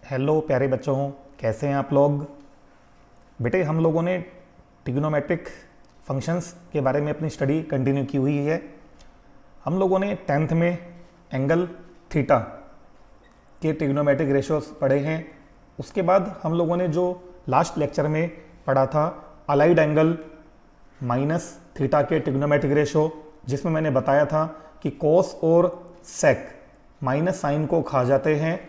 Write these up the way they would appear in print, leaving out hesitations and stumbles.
Hello प्यारे बच्चों, कैसे हैं आप लोग। बेटे, हम लोगों ने ट्रिग्नोमेट्रिक फंक्शंस के बारे में अपनी स्टडी कंटिन्यू की हुई है। हम लोगों ने 10th में एंगल थीटा के ट्रिग्नोमेट्रिक रेशियोज पढ़े हैं। उसके बाद हम लोगों ने जो लास्ट लेक्चर में पढ़ा था अलाइड एंगल माइनस थीटा के ट्रिग्नोमेट्रिक रेशियो, जिसमें मैंने बताया था कि कोस और सेक माइनस साइन को खा जाते हैं,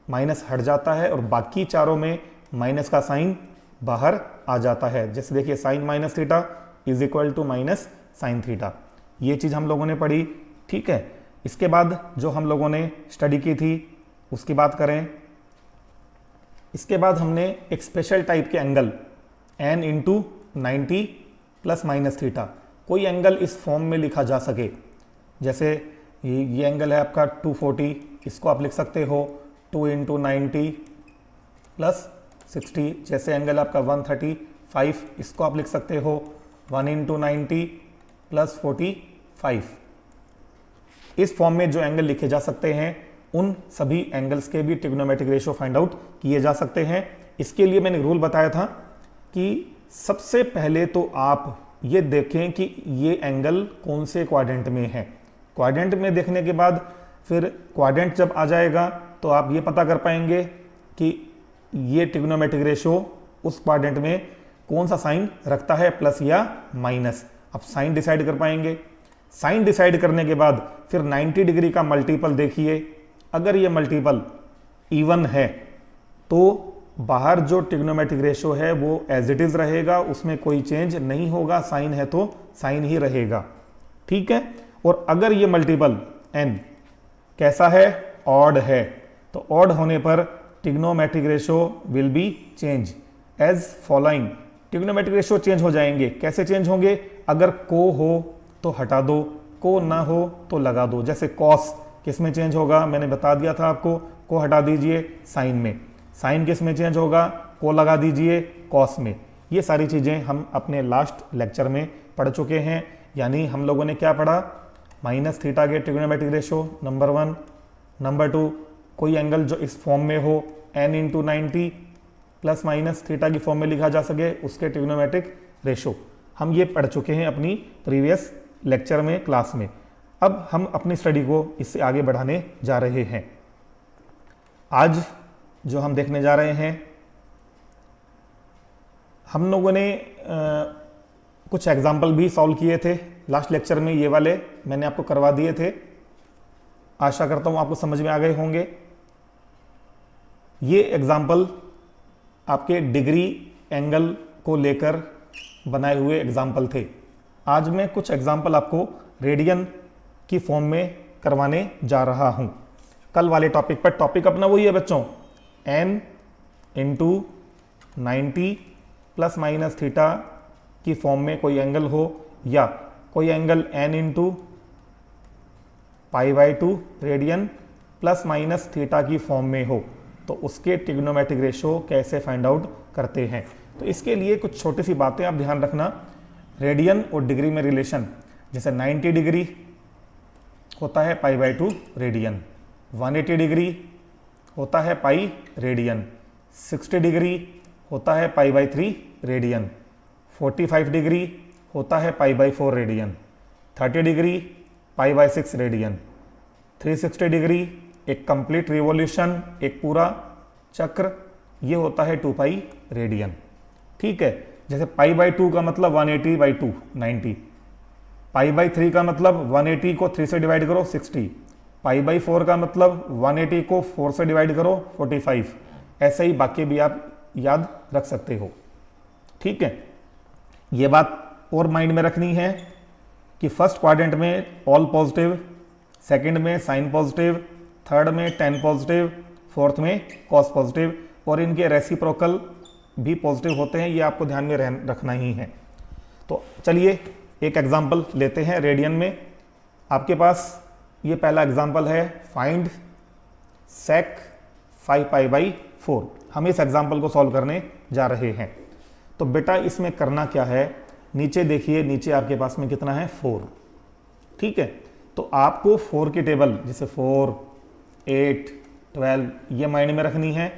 माइनस हट जाता है और बाकी चारों में माइनस का साइन बाहर आ जाता है। जैसे देखिए sine minus theta is equal to minus sine theta, ये चीज़ हम लोगों ने पढ़ी। ठीक है, इसके बाद जो हम लोगों ने स्टडी की थी उसकी बात करें। इसके बाद हमने एक स्पेशल टाइप के angle n into 90 plus minus theta, कोई एंगल इस फॉर्म में लिखा जा सके। जैसे ये एंगल है आपका 240, इसको आप लिख सकते हो 2 इंटू 90 प्लस 60। जैसे एंगल आपका 135, इसको आप लिख सकते हो 1 इंटू 90 प्लस 45। इस फॉर्म में जो एंगल लिखे जा सकते हैं उन सभी एंगल्स के भी ट्रिग्नोमेट्रिक रेशियो फाइंड आउट किए जा सकते हैं। इसके लिए मैंने रूल बताया था कि सबसे पहले तो आप ये देखें कि ये एंगल कौन से क्वाड्रेंट में है। क्वाड्रेंट में देखने के बाद फिर क्वाड्रेंट जब आ जाएगा तो आप ये पता कर पाएंगे कि ये ट्रिग्नोमेट्रिक रेशियो उस क्वाड्रेंट में कौन सा साइन रखता है, प्लस या माइनस। अब साइन डिसाइड कर पाएंगे। साइन डिसाइड करने के बाद फिर 90 डिग्री का मल्टीपल देखिए, अगर ये मल्टीपल इवन है तो बाहर जो ट्रिग्नोमेट्रिक रेशियो है वो एज इट इज रहेगा, उसमें कोई चेंज नहीं होगा। साइन है तो साइन ही रहेगा। ठीक है, और अगर ये मल्टीपल n कैसा है, ऑड है, तो ऑड होने पर trigonometric ratio will be change as following. Trigonometric ratio change हो जाएंगे। कैसे चेंज होंगे? अगर को हो तो हटा दो, को ना हो तो लगा दो। जैसे कॉस किस में चेंज होगा, मैंने बता दिया था आपको, को हटा दीजिए साइन में। साइन किस में चेंज होगा, को लगा दीजिए कॉस में। ये सारी चीज़ें हम अपने लास्ट लेक्चर में पढ़ चुके हैं। यानी हम लोगों ने क्या पढ़ा, माइनस थीटा के ट्रिग्नोमेट्रिक रेशियो नंबर 1, नंबर 2 कोई एंगल जो इस फॉर्म में हो n into 90 plus minus theta की फॉर्म में लिखा जा सके उसके ट्रिग्नोमेट्रिक रेशियो, हम ये पढ़ चुके हैं अपनी प्रीवियस लेक्चर में, क्लास में। अब हम अपनी स्टडी को इससे आगे बढ़ाने जा रहे हैं। आज जो हम देखने जा रहे हैं, हम लोगों ने कुछ एग्जाम्पल भी सॉल्व किए थे लास्ट लेक्चर में। ये वाले मैंने आपको करवा दिए थे, आशा करता हूं आपको समझ में आ गए होंगे। ये एग्जाम्पल आपके डिग्री एंगल को लेकर बनाए हुए एग्जाम्पल थे। आज मैं कुछ एग्जाम्पल आपको रेडियन की फॉर्म में करवाने जा रहा हूं। कल वाले टॉपिक पर, टॉपिक अपना वही है बच्चों, n into 90 plus minus theta की फॉर्म में कोई एंगल हो, या कोई angle n into π/2 radian plus minus theta की फॉर्म में हो, तो उसके ट्रिग्नोमेट्रिक रेशियो कैसे फाइंड आउट करते हैं। तो इसके लिए कुछ छोटी सी बातें आप ध्यान रखना। रेडियन और डिग्री में रिलेशन, जैसे 90 डिग्री होता है π/2 रेडियन, 180 डिग्री होता है पाई रेडियन, 60 डिग्री होता है π/3 रेडियन, 45 डिग्री होता है π/4 रेडियन, 30 डिग्री π/6 रेडियन, 360 डिग्री एक कंप्लीट रिवॉल्यूशन, एक पूरा चक्र, ये होता है 2π रेडियन। ठीक है, जैसे π/2 का मतलब 180/2 90, π/3 का मतलब 180 को 3 से डिवाइड करो 60, π/4 का मतलब 180 को 4 से डिवाइड करो 45। ऐसे ही बाकी भी आप याद रख सकते हो। ठीक है, ये बात और माइंड में रखनी है कि फर्स्ट क्वाड्रेंट में ऑल पॉजिटिव, सेकंड में साइन पॉजिटिव, थर्ड में tan पॉजिटिव, फोर्थ में cos पॉजिटिव, और इनके रेसिप्रोकल भी पॉजिटिव होते हैं। ये आपको ध्यान में रखना ही है। तो चलिए एक एग्जांपल लेते हैं रेडियन में। आपके पास ये पहला एग्जांपल है, फाइंड sec 5π/4। हम इस एग्जांपल को सॉल्व करने जा रहे हैं। तो बेटा इसमें करना क्या है, नीचे देखिए, नीचे आपके पास में कितना है 4। ठीक है, तो आपको 4 की टेबल, जैसे 4, 8, 12, ये माइंड में रखनी है।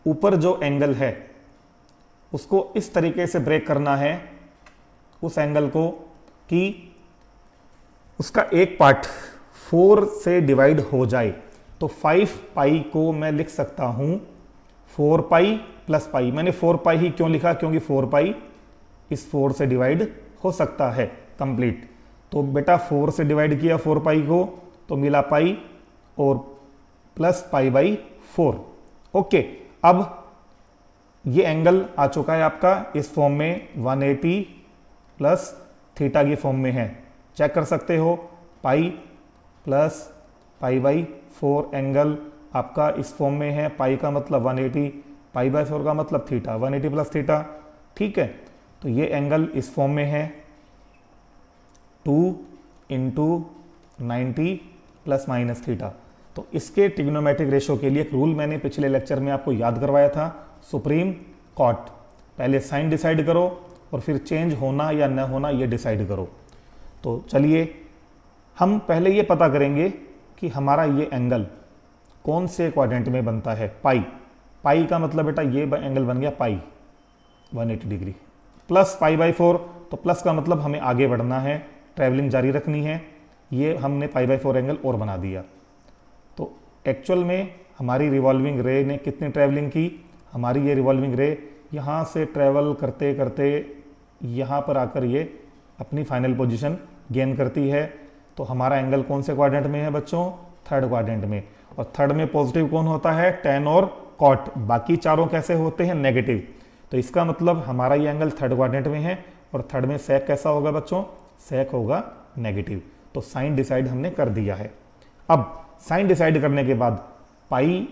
ऊपर जो एंगल है उसको इस तरीके से ब्रेक करना है उस एंगल को कि उसका एक पार्ट 4 से डिवाइड हो जाए। तो 5 पाई को मैं लिख सकता हूं 4 पाई प्लस पाई। मैंने 4 पाई ही क्यों लिखा, क्योंकि 4 पाई इस 4 से डिवाइड हो सकता है कंप्लीट। तो बेटा 4 से डिवाइड किया 4 पाई को तो मिला पाई और प्लस पाई बाई 4। ओके, अब ये एंगल आ चुका है आपका इस फॉर्म में 180 प्लस थीटा की फॉर्म में है। चेक कर सकते हो, pi plus pi by 4 angle आपका इस फॉर्म में है। पाई का मतलब 180, पाई बाई 4 का मतलब थीटा, 180 प्लस थीटा। ठीक है, तो ये एंगल इस फॉर्म में है 2 इंटू 90 प्लस माइनस थीटा। तो इसके ट्रिग्नोमेट्रिक रेशो के लिए एक रूल मैंने पिछले लेक्चर में आपको याद करवाया था, सुप्रीम कॉट। पहले साइन डिसाइड करो और फिर चेंज होना या न होना ये डिसाइड करो। तो चलिए हम पहले ये पता करेंगे कि हमारा ये एंगल कौन से क्वाड्रेंट में बनता है। पाई, पाई का मतलब बेटा ये एंगल बन गया पाई 180 डिग्री प्लस पाई बाई 4। तो प्लस का मतलब हमें आगे बढ़ना है, ट्रैवलिंग जारी रखनी है। ये हमने पाई बाई 4 एंगल और बना दिया। तो एक्चुअल में हमारी रिवॉल्विंग रे ने कितनी ट्रैवलिंग की, हमारी ये रिवॉल्विंग रे यहाँ से ट्रैवल करते करते यहाँ पर आकर ये अपनी फाइनल पोजीशन गेन करती है। तो हमारा एंगल कौन से क्वाड्रेंट में है बच्चों, थर्ड क्वाड्रेंट में। और थर्ड में पॉजिटिव कौन होता है, टेन और कॉट। बाकी चारों कैसे होते हैं, नेगेटिव। तो इसका मतलब हमारा ये एंगल थर्ड क्वाड्रेंट में है और थर्ड में सेक कैसा होगा बच्चों, सेक होगा नेगेटिव। तो साइन डिसाइड हमने कर दिया है। अब साइन डिसाइड करने के बाद पाई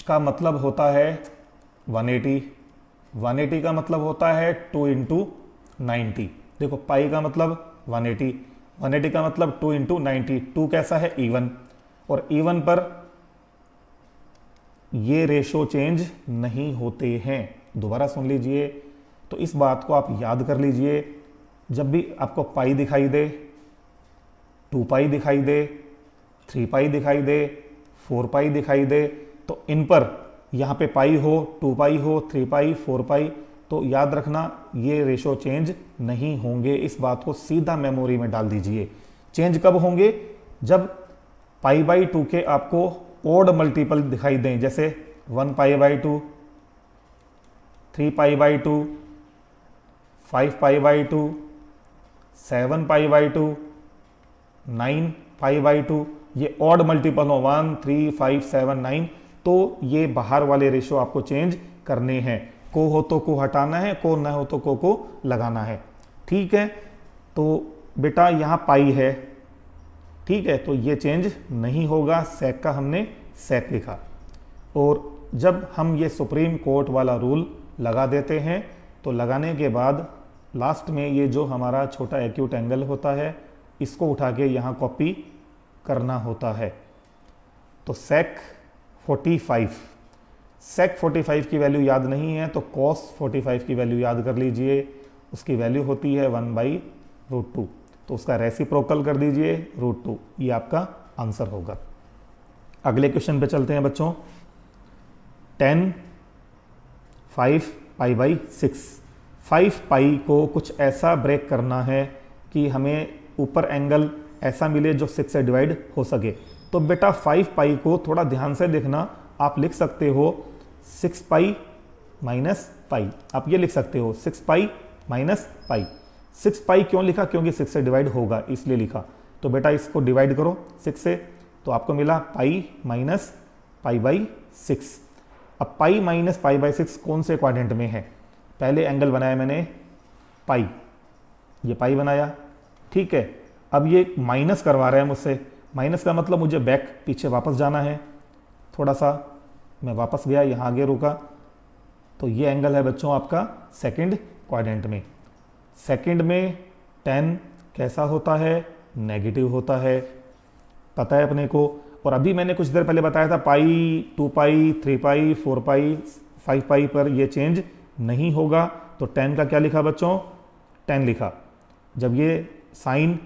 का मतलब होता है 180, 180 का मतलब होता है 2 इंटू 90। देखो पाई का मतलब 180, 180 का मतलब 2 इंटू 90। 2 कैसा है, इवन, और इवन पर ये रेशो चेंज नहीं होते हैं। दोबारा सुन लीजिए, तो इस बात को आप याद कर लीजिए। जब भी आपको पाई दिखाई दे, 2 पाई दिखाई दे, 3 पाई दिखाई दे, 4 पाई दिखाई दे, तो इन पर यहाँ पे पाई हो, 2 पाई हो, 3 पाई, 4 पाई, तो याद रखना ये रेशो चेंज नहीं होंगे। इस बात को सीधा मेमोरी में डाल दीजिए। चेंज कब होंगे, जब पाई बाई 2 के आपको ओड मल्टीपल दिखाई दें, जैसे 1 pi by 2, 3 pi by 2, 5 pi by 2, 7 pi by 2, 9 pi by 2, ये ऑड मल्टीपल हो 1, 3, 5, 7, 9, तो ये बाहर वाले रेशो आपको चेंज करने हैं। को हो तो को हटाना है, को ना हो तो को लगाना है। ठीक है, तो बेटा यहाँ पाई है, ठीक है, तो ये चेंज नहीं होगा। सेक का हमने सेक लिखा। और जब हम ये सुप्रीम कोर्ट वाला रूल लगा देते हैं तो लगाने के बाद लास्ट में ये जो हमारा छोटा एक्यूट एंगल होता है इसको उठा के यहाँ कॉपी करना होता है। तो सेक 45, सेक 45 की वैल्यू याद नहीं है तो कॉस 45 की वैल्यू याद कर लीजिए। उसकी वैल्यू होती है 1/√2। तो उसका रेसिप्रोकल कर दीजिए √2। ये आपका आंसर होगा। अगले क्वेश्चन पे चलते हैं बच्चों। 10 5 पाई बाई 6। 5 पाई को कुछ ऐसा ब्रेक करना है कि हमें ऊपर एंगल ऐसा मिले जो 6 से डिवाइड हो सके। तो बेटा 5 पाई को थोड़ा ध्यान से देखना। आप लिख सकते हो 6 पाई माइनस पाई। आप ये लिख सकते हो 6 पाई माइनस पाई। 6 पाई क्यों लिखा, क्योंकि 6 से डिवाइड होगा इसलिए लिखा। तो बेटा इसको डिवाइड करो 6 से, तो आपको मिला पाई माइनस पाई बाई 6। अब पाई माइनस पाई बाई 6 कौन से क्वाड्रेंट में है। पहले एंगल बनाया मैंने पाई, ये पाई बनाया, ठीक है। अब ये माइनस करवा रहा है मुझसे। माइनस का मतलब मुझे बैक, पीछे वापस जाना है। थोड़ा सा मैं वापस गया, यहाँ आगे रुका, तो ये एंगल है बच्चों आपका सेकंड क्वाड्रेंट में। सेकंड में 10 कैसा होता है, नेगेटिव होता है, पता है अपने को। और अभी मैंने कुछ देर पहले बताया था पाई, 2 पाई, 3 पाई, 4 पाई, 5 पाई पर ये चेंज नहीं होगा। तो 10 का क्या लिखा बच्चों, 10 लिखा। जब ये साइन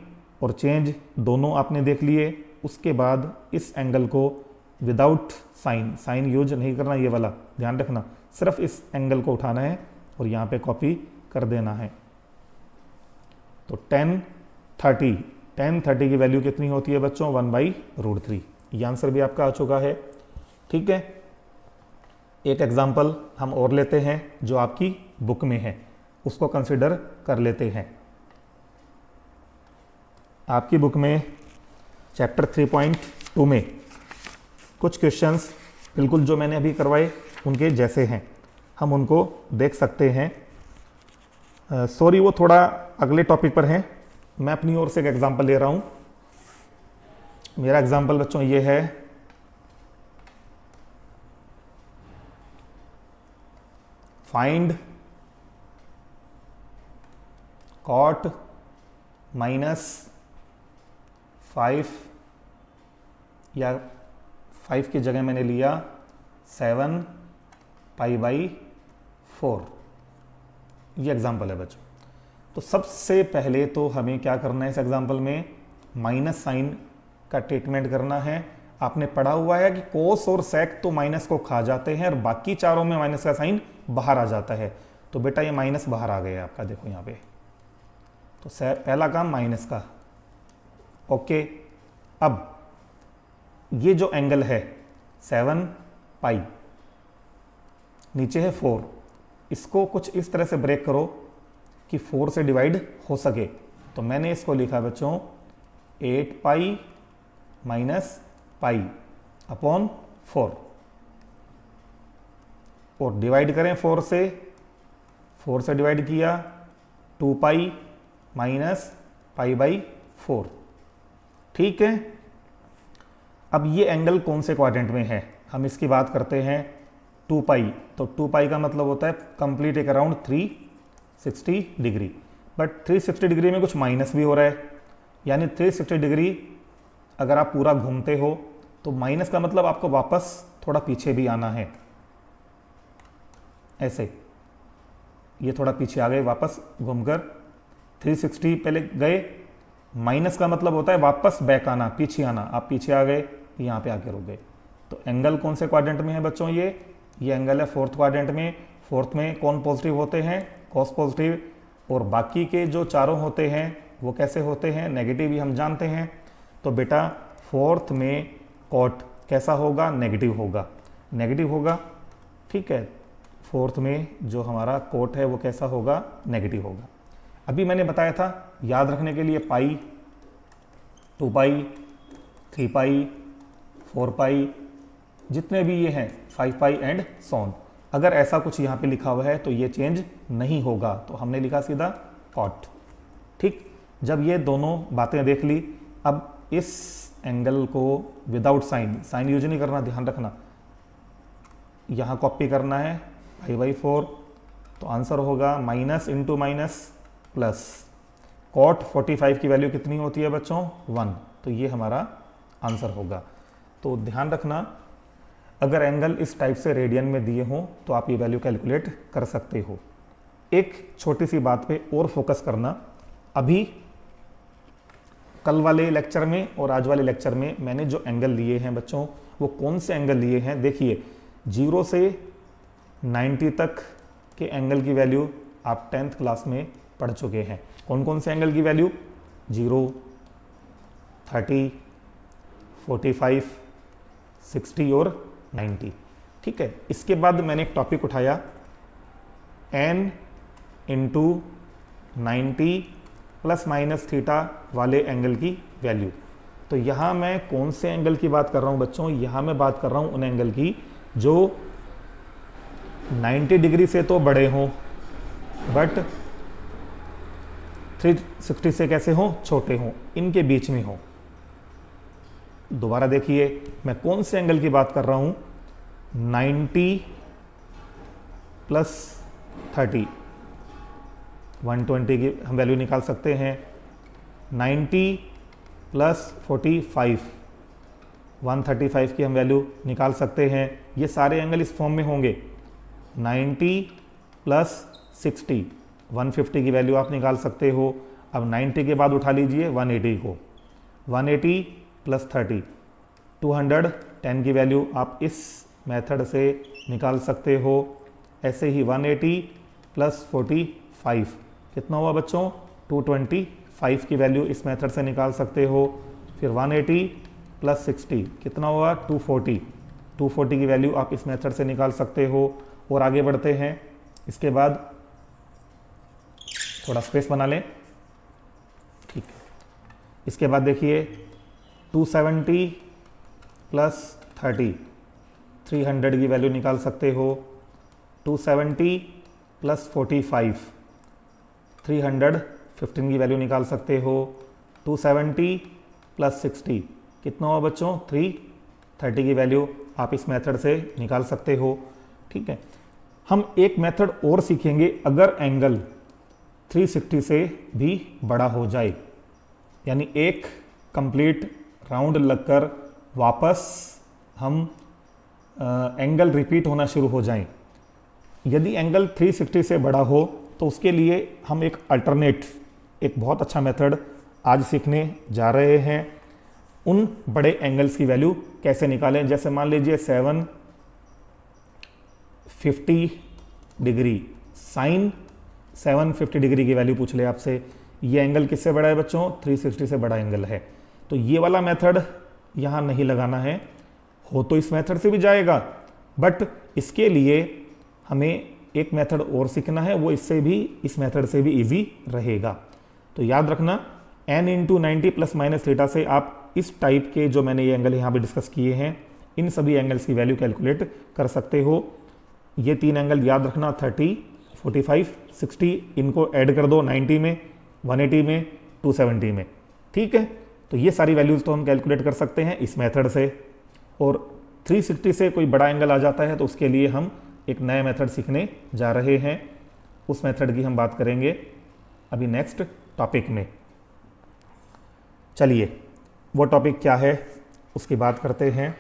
और चेंज दोनों आपने देख लिए, उसके बाद इस एंगल को विदाउट साइन, साइन यूज नहीं करना, ये वाला ध्यान रखना, सिर्फ इस एंगल को उठाना है और यहाँ पे कॉपी कर देना है। तो tan 30 की वैल्यू कितनी होती है बच्चों, 1/√3। ये आंसर भी आपका आ चुका है। ठीक है, एक एग्जाम्पल हम और लेते हैं जो आपकी बुक में है, उसको कंसिडर कर लेते हैं। आपकी बुक में चैप्टर 3.2 में कुछ क्वेश्चंस बिल्कुल जो मैंने अभी करवाए उनके जैसे हैं, हम उनको देख सकते हैं। सॉरी वो थोड़ा अगले टॉपिक पर हैं, मैं अपनी ओर से एक एग्जांपल ले रहा हूं। मेरा एग्जांपल बच्चों ये है, फाइंड cot -5 या 5 की जगह मैंने लिया 7π/4। ये एग्जाम्पल है बच्चों। तो सबसे पहले तो हमें क्या करना है, इस एग्जाम्पल में माइनस साइन का ट्रीटमेंट करना है। आपने पढ़ा हुआ है कि कोस और सेक तो माइनस को खा जाते हैं और बाकी चारों में माइनस का साइन बाहर आ जाता है। तो बेटा ये माइनस बाहर आ गया आपका, देखो यहाँ पे। तो पहला काम माइनस का। ओके, अब ये जो एंगल है 7π, नीचे है 4, इसको कुछ इस तरह से ब्रेक करो कि 4 से डिवाइड हो सके। तो मैंने इसको लिखा बच्चों 8π - π/4 और डिवाइड करें 4 से डिवाइड किया 2π - π/4। ठीक है, अब ये एंगल कौन से क्वाड्रेंट में है, हम इसकी बात करते हैं 2π। तो 2π का मतलब होता है कंप्लीट एक अराउंड 360 डिग्री, बट 360 डिग्री में कुछ माइनस भी हो रहा है, यानी 360 डिग्री अगर आप पूरा घूमते हो तो माइनस का मतलब आपको वापस थोड़ा पीछे भी आना है। ऐसे ये थोड़ा पीछे आ गए, वापस घूमकर 360 पहले गए, माइनस का मतलब होता है वापस बैक आना, पीछे आना। आप पीछे आ गए, यहाँ पे आके रुक गए। तो एंगल कौन से क्वाड्रेंट में है बच्चों, ये एंगल है फोर्थ क्वाड्रेंट में। फोर्थ में कौन पॉजिटिव होते हैं, कॉस पॉजिटिव, और बाकी के जो चारों होते हैं वो कैसे होते हैं, नेगेटिव ही हम जानते हैं। तो बेटा फोर्थ में कॉट कैसा होगा, नेगेटिव होगा, नेगेटिव होगा। ठीक है, फोर्थ में जो हमारा कोट है वो कैसा होगा, नेगेटिव होगा। अभी मैंने बताया था याद रखने के लिए पाई, 2π, 3π, 4π, जितने भी ये हैं 5π एंड सॉन। अगर ऐसा कुछ यहाँ पे लिखा हुआ है तो ये चेंज नहीं होगा, तो हमने लिखा सीधा कॉट। ठीक, जब ये दोनों बातें देख ली, अब इस एंगल को विदाउट साइन, साइन यूज नहीं करना, ध्यान रखना, यहाँ कॉपी करना है π/4। तो आंसर होगा minus into minus plus. Cot 45 की वैल्यू कितनी होती है बच्चों, 1। तो ये हमारा आंसर होगा। तो ध्यान रखना, अगर एंगल इस टाइप से रेडियन में दिए हों तो आप ये वैल्यू कैलकुलेट कर सकते हो। एक छोटी सी बात पे और फोकस करना, अभी कल वाले लेक्चर में और आज वाले लेक्चर में मैंने जो एंगल लिए हैं बच्चों, वो कौन से एंगल लिए हैं। देखिए 0 से 90 तक के एंगल की वैल्यू आप 10th क्लास में पढ़ चुके हैं। कौन कौन से एंगल की वैल्यू, 0, 30, 45, 60 और 90। ठीक है, इसके बाद मैंने एक टॉपिक उठाया n × 90 ± थीटा वाले एंगल की वैल्यू। तो यहाँ मैं कौन से एंगल की बात कर रहा हूँ बच्चों, यहाँ मैं बात कर रहा हूँ उन एंगल की जो 90 डिग्री से तो बड़े हों बट 360 से कैसे हों, छोटे हों, इनके बीच में हो। दोबारा देखिए मैं कौन से एंगल की बात कर रहा हूं, 90 + 30, 120 की हम वैल्यू निकाल सकते हैं। 90 + 45, 135 की हम वैल्यू निकाल सकते हैं। ये सारे एंगल इस फॉर्म में होंगे। 90 + 60, 150 की वैल्यू आप निकाल सकते हो। अब 90 के बाद उठा लीजिए 180 को, 180 + 30, 10 की वैल्यू आप इस मेथड से निकाल सकते हो। ऐसे ही 180 प्लस 45 कितना हुआ बच्चों? 225 की वैल्यू इस मेथड से निकाल सकते हो। फिर 180 प्लस 60 कितना हुआ? 240 की वैल्यू आप इस मेथड से निकाल सकते हो। और आगे बढ़ते हैं। इसके बाद थोड़ा स्पेस बना लें, ठीक है। इसके बाद देखिए 270 प्लस 30 300 की वैल्यू निकाल सकते हो। 270 प्लस 45 315 की वैल्यू निकाल सकते हो। 270 प्लस 60 कितना हुआ बच्चों? 330 की वैल्यू आप इस मेथड से निकाल सकते हो, ठीक है। हम एक मेथड और सीखेंगे अगर एंगल 360 से भी बड़ा हो जाए, यानी एक कंप्लीट राउंड लगकर वापस हम एंगल रिपीट होना शुरू हो जाएं। यदि एंगल 360 से बड़ा हो तो उसके लिए हम एक अल्टरनेट, एक बहुत अच्छा मेथड आज सीखने जा रहे हैं। उन बड़े एंगल्स की वैल्यू कैसे निकालें, जैसे मान लीजिए 750 डिग्री, साइन 750 डिग्री की वैल्यू पूछ ले आपसे। ये एंगल किससे बड़ा है बच्चों? 360 से बड़ा एंगल है। तो ये वाला मेथड यहाँ नहीं लगाना है, हो तो इस मेथड से भी जाएगा, बट इसके लिए हमें एक मेथड और सीखना है, वो इससे भी, इस मेथड से भी इजी रहेगा। तो याद रखना n into 90 plus minus theta से आप इस टाइप के जो मैंने ये एंगल यहाँ पे डिस्कस किए हैं, इन सभी एंगल्स की वैल्यू कैलकुलेट कर सकते हो। ये तीन एंगल याद रखना, 30, 45, 60, इनको ऐड कर दो 90 में, 180 में, 270 में, ठीक है। तो ये सारी वैल्यूज़ तो हम कैलकुलेट कर सकते हैं इस मेथड से। और 360 से कोई बड़ा एंगल आ जाता है तो उसके लिए हम एक नया मेथड सीखने जा रहे हैं। उस मेथड की हम बात करेंगे अभी नेक्स्ट टॉपिक में। चलिए वो टॉपिक क्या है उसकी बात करते हैं।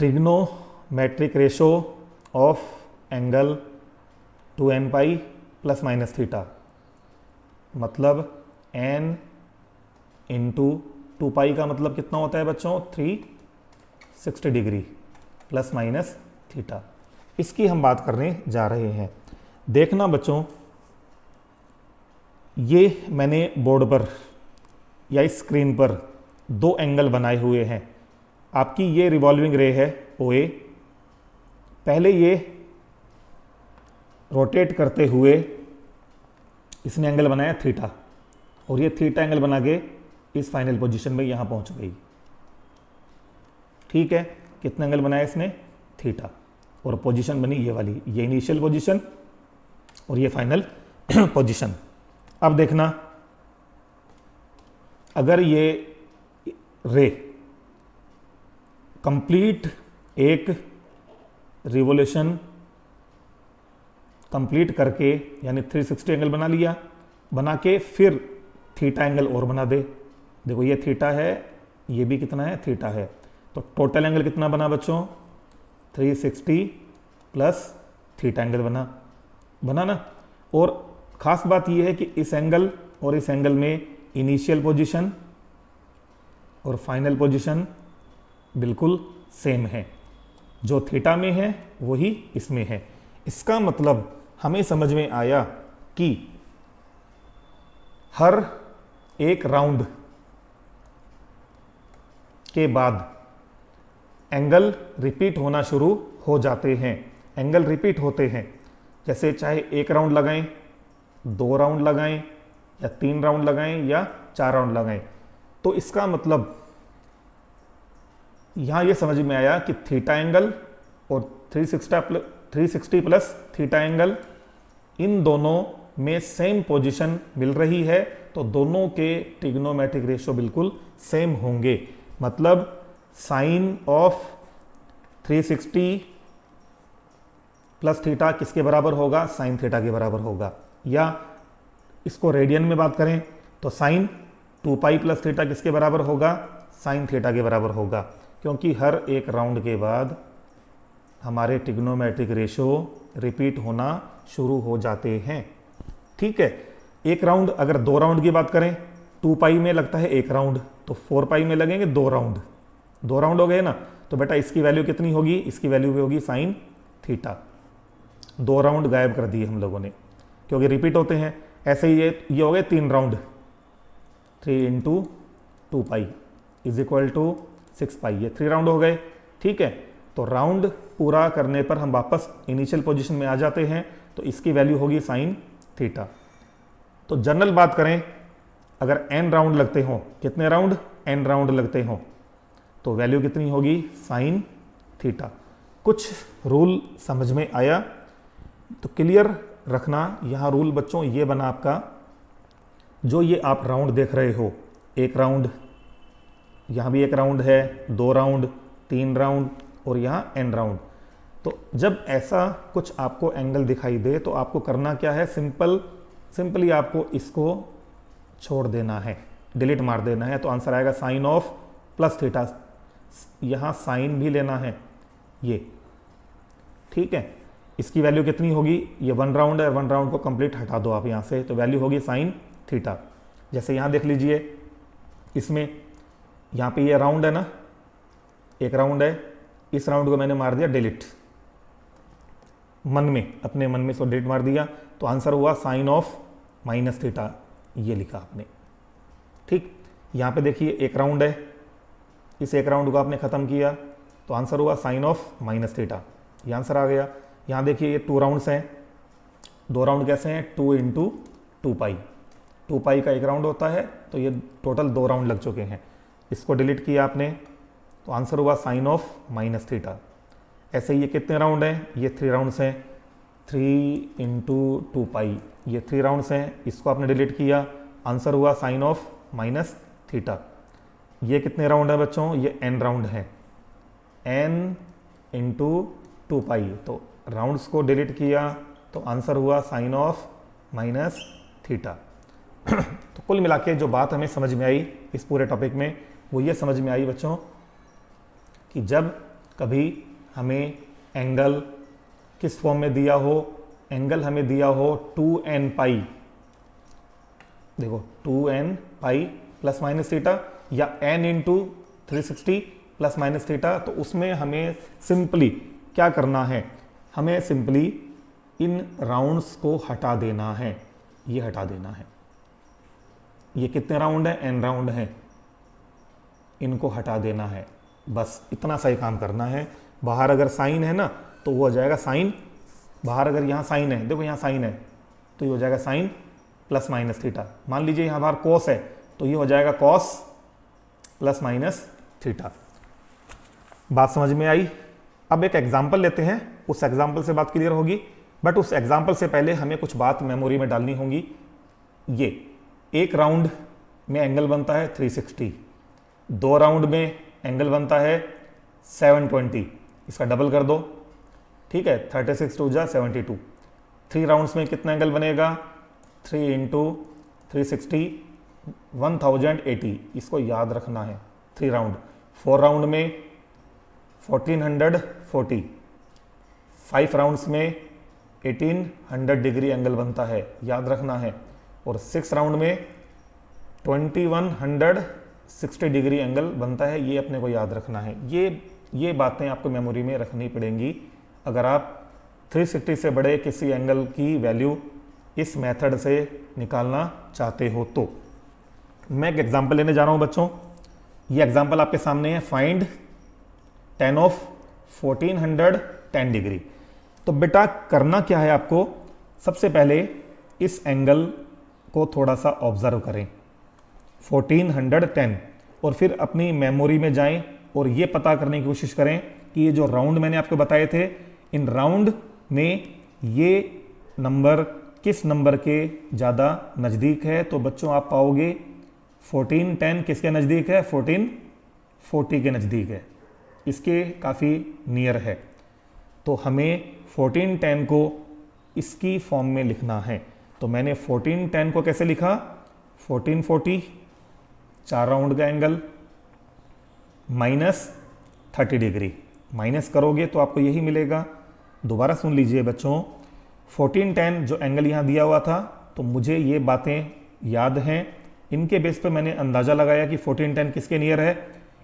Trigonometric ratio of angle 2n pi plus minus theta, मतलब n इंटू 2 पाई का मतलब कितना होता है बच्चों? 360 डिग्री प्लस माइनस थीटा। इसकी हम बात करने जा रहे हैं। देखना बच्चों, ये मैंने बोर्ड पर या इस स्क्रीन पर दो एंगल बनाए हुए हैं। आपकी ये रिवॉल्विंग रे है OA। पहले ये रोटेट करते हुए इसने एंगल बनाया थीटा, और ये थीटा एंगल बना के इस फाइनल पोजीशन में यहाँ पहुँच गई, ठीक है। कितना एंगल बनाया इसने? थीटा। और पोजीशन बनी ये वाली, ये इनिशियल पोजीशन और ये फाइनल पोजीशन। अब देखना, अगर ये रे कंप्लीट एक रिवोल्यूशन कंप्लीट करके, यानी 360 एंगल बना लिया, बना के फिर थीटा एंगल और बना दे। देखो ये थीटा है, ये भी कितना है? थीटा है। तो टोटल एंगल कितना बना बच्चों? 360 प्लस थीटा एंगल बना ना। और ख़ास बात यह है कि इस एंगल और इस एंगल में इनिशियल पोजीशन और फाइनल पोजीशन बिल्कुल सेम है। जो थीटा में है वही इसमें है। इसका मतलब हमें समझ में आया कि हर एक राउंड के बाद एंगल रिपीट होना शुरू हो जाते हैं। एंगल रिपीट होते हैं, जैसे चाहे एक राउंड लगाएं, 2 राउंड लगाएं, या 3 राउंड लगाएं, या 4 राउंड लगाएं। तो इसका मतलब यहां यह समझ में आया कि थीटा एंगल और 360 प्लस थीटा एंगल, इन दोनों में सेम पोजीशन मिल रही है, तो दोनों के ट्रिग्नोमेट्रिक रेशियो बिल्कुल सेम होंगे। मतलब साइन ऑफ 360 प्लस थीटा किसके बराबर होगा? साइन थीटा के बराबर होगा। या इसको रेडियन में बात करें तो साइन 2 पाई प्लस थीटा किसके बराबर होगा? साइन थीटा के बराबर होगा, क्योंकि हर एक राउंड के बाद हमारे ट्रिग्नोमेट्रिक रेशियो रिपीट होना शुरू हो जाते हैं, ठीक है। एक राउंड, अगर 2 राउंड की बात करें, 2 पाई में लगता है 1 राउंड, तो 4 पाई में लगेंगे 2 राउंड, 2 राउंड हो गए ना, तो बेटा इसकी वैल्यू कितनी होगी, इसकी वैल्यू भी होगी साइन थीटा। 2 राउंड गायब कर दिए हम लोगों ने क्योंकि रिपीट होते हैं। ऐसे ही ये हो गए 3 round, 3 into 2 pi is equal to 6 pi, ये 3 राउंड हो गए। ठीक है, तो राउंड पूरा करने पर हम वापस इनिशियल पोजीशन में आ जाते हैं, तो इसकी वैल्यू होगी साइन थीटा। तो जनरल बात करें, अगर n राउंड लगते हो, कितने राउंड, n राउंड लगते हो, तो वैल्यू कितनी होगी साइन थीटा। कुछ रूल समझ में आया तो क्लियर रखना। यहाँ रूल बच्चों ये बना आपका, जो ये आप राउंड देख रहे हो, 1 राउंड, यहाँ भी 1 राउंड है, 2 राउंड, 3 राउंड और यहाँ n राउंड। तो जब ऐसा कुछ आपको एंगल दिखाई दे तो आपको करना क्या है, सिंपली आपको इसको छोड़ देना है, डिलीट मार देना है। तो आंसर आएगा साइन ऑफ प्लस थीटा। यहाँ साइन भी लेना है ये, ठीक है। इसकी वैल्यू कितनी होगी, ये 1 राउंड है, 1 राउंड को कंप्लीट हटा दो आप यहाँ से, तो वैल्यू होगी साइन थीटा। जैसे यहाँ देख लीजिए, इसमें यहाँ पे ये राउंड है ना, 1 राउंड है, इस राउंड को मैंने मार दिया डिलीट, मन में, अपने मन में इसको डिलीट मार दिया, तो आंसर हुआ साइन ऑफ माइनस थीटा, ये लिखा आपने। ठीक, यहाँ पे देखिए 1 राउंड है, इस 1 राउंड को आपने ख़त्म किया, तो आंसर हुआ साइन ऑफ माइनस थीटा, ये आंसर आ गया। यहाँ देखिए ये 2 राउंड्स हैं, 2 राउंड कैसे हैं, 2 इंटू 2 पाई, 2 पाई का 1 राउंड होता है, तो ये टोटल 2 राउंड लग चुके हैं। इसको डिलीट किया आपने, तो आंसर हुआ साइन ऑफ माइनस थीटा। ऐसे ये कितने राउंड हैं, ये 3 राउंड्स हैं, 3 इंटू 2 पाई, ये 3 राउंड्स हैं, इसको आपने डिलीट किया, आंसर हुआ साइन ऑफ माइनस थीटा। ये कितने राउंड है बच्चों, ये n राउंड है, n इंटू 2 पाई, तो राउंड्स को डिलीट किया तो आंसर हुआ साइन ऑफ माइनस थीटा। तो कुल मिला के जो बात हमें समझ में आई इस पूरे टॉपिक में, वो ये समझ में आई बच्चों कि जब कभी हमें एंगल किस फॉर्म में दिया हो, एंगल हमें दिया हो 2n पाई, देखो 2n pi plus minus theta, या n into 360 plus minus theta, तो उसमें हमें सिंपली क्या करना है, हमें सिंपली इन राउंड्स को हटा देना है, ये हटा देना है। ये कितने राउंड है, n राउंड है, इनको हटा देना है, बस इतना सा ही काम करना है। बाहर अगर साइन है ना, तो वो हो जाएगा साइन, बाहर अगर यहाँ साइन है, देखो यहाँ साइन है, तो ये हो जाएगा साइन प्लस माइनस थीटा। मान लीजिए यहाँ बाहर कॉस है, तो ये हो जाएगा कॉस प्लस माइनस थीटा। बात समझ में आई। अब एक एग्जाम्पल लेते हैं, उस एग्जाम्पल से बात क्लियर होगी, बट उस एग्जाम्पल से पहले हमें कुछ बात मेमोरी में डालनी होगी। ये 1 राउंड में एंगल बनता है 360, 2 राउंड में एंगल बनता है 720, इसका डबल कर दो, ठीक है, 36 टू जा 72। 3 राउंड्स में कितना एंगल बनेगा, 3 इंटू 360 1080, इसको याद रखना है। 3 राउंड, 4 राउंड में 1440, 5 राउंड्स में 1800 डिग्री एंगल बनता है, याद रखना है, और 6 राउंड में 2160 डिग्री एंगल बनता है, ये अपने को याद रखना है। ये बातें आपको मेमोरी में रखनी पड़ेंगी अगर आप 360 से बड़े किसी एंगल की वैल्यू इस मेथड से निकालना चाहते हो। तो मैं एक एग्जांपल लेने जा रहा हूं बच्चों, ये एग्जांपल आपके सामने है, फाइंड tan ऑफ 1410 डिग्री। तो बेटा करना क्या है आपको, सबसे पहले इस एंगल को थोड़ा सा ऑब्जर्व करें 1410, और फिर अपनी मेमोरी में जाएं और ये पता करने की कोशिश करें कि ये जो राउंड मैंने आपको बताए थे, इन राउंड में ये नंबर किस नंबर के ज़्यादा नज़दीक है। तो बच्चों आप पाओगे 1410 किसके नज़दीक है, 1440 के नज़दीक है, इसके काफ़ी नियर है। तो हमें 1410 को इसकी फॉर्म में लिखना है। तो मैंने 1410 को कैसे लिखा, 1440 4 राउंड का एंगल माइनस 30 डिग्री, माइनस करोगे तो आपको यही मिलेगा। दोबारा सुन लीजिए बच्चों, 1410 जो एंगल यहाँ दिया हुआ था, तो मुझे ये बातें याद हैं, इनके बेस पे मैंने अंदाज़ा लगाया कि 1410 किसके नियर है,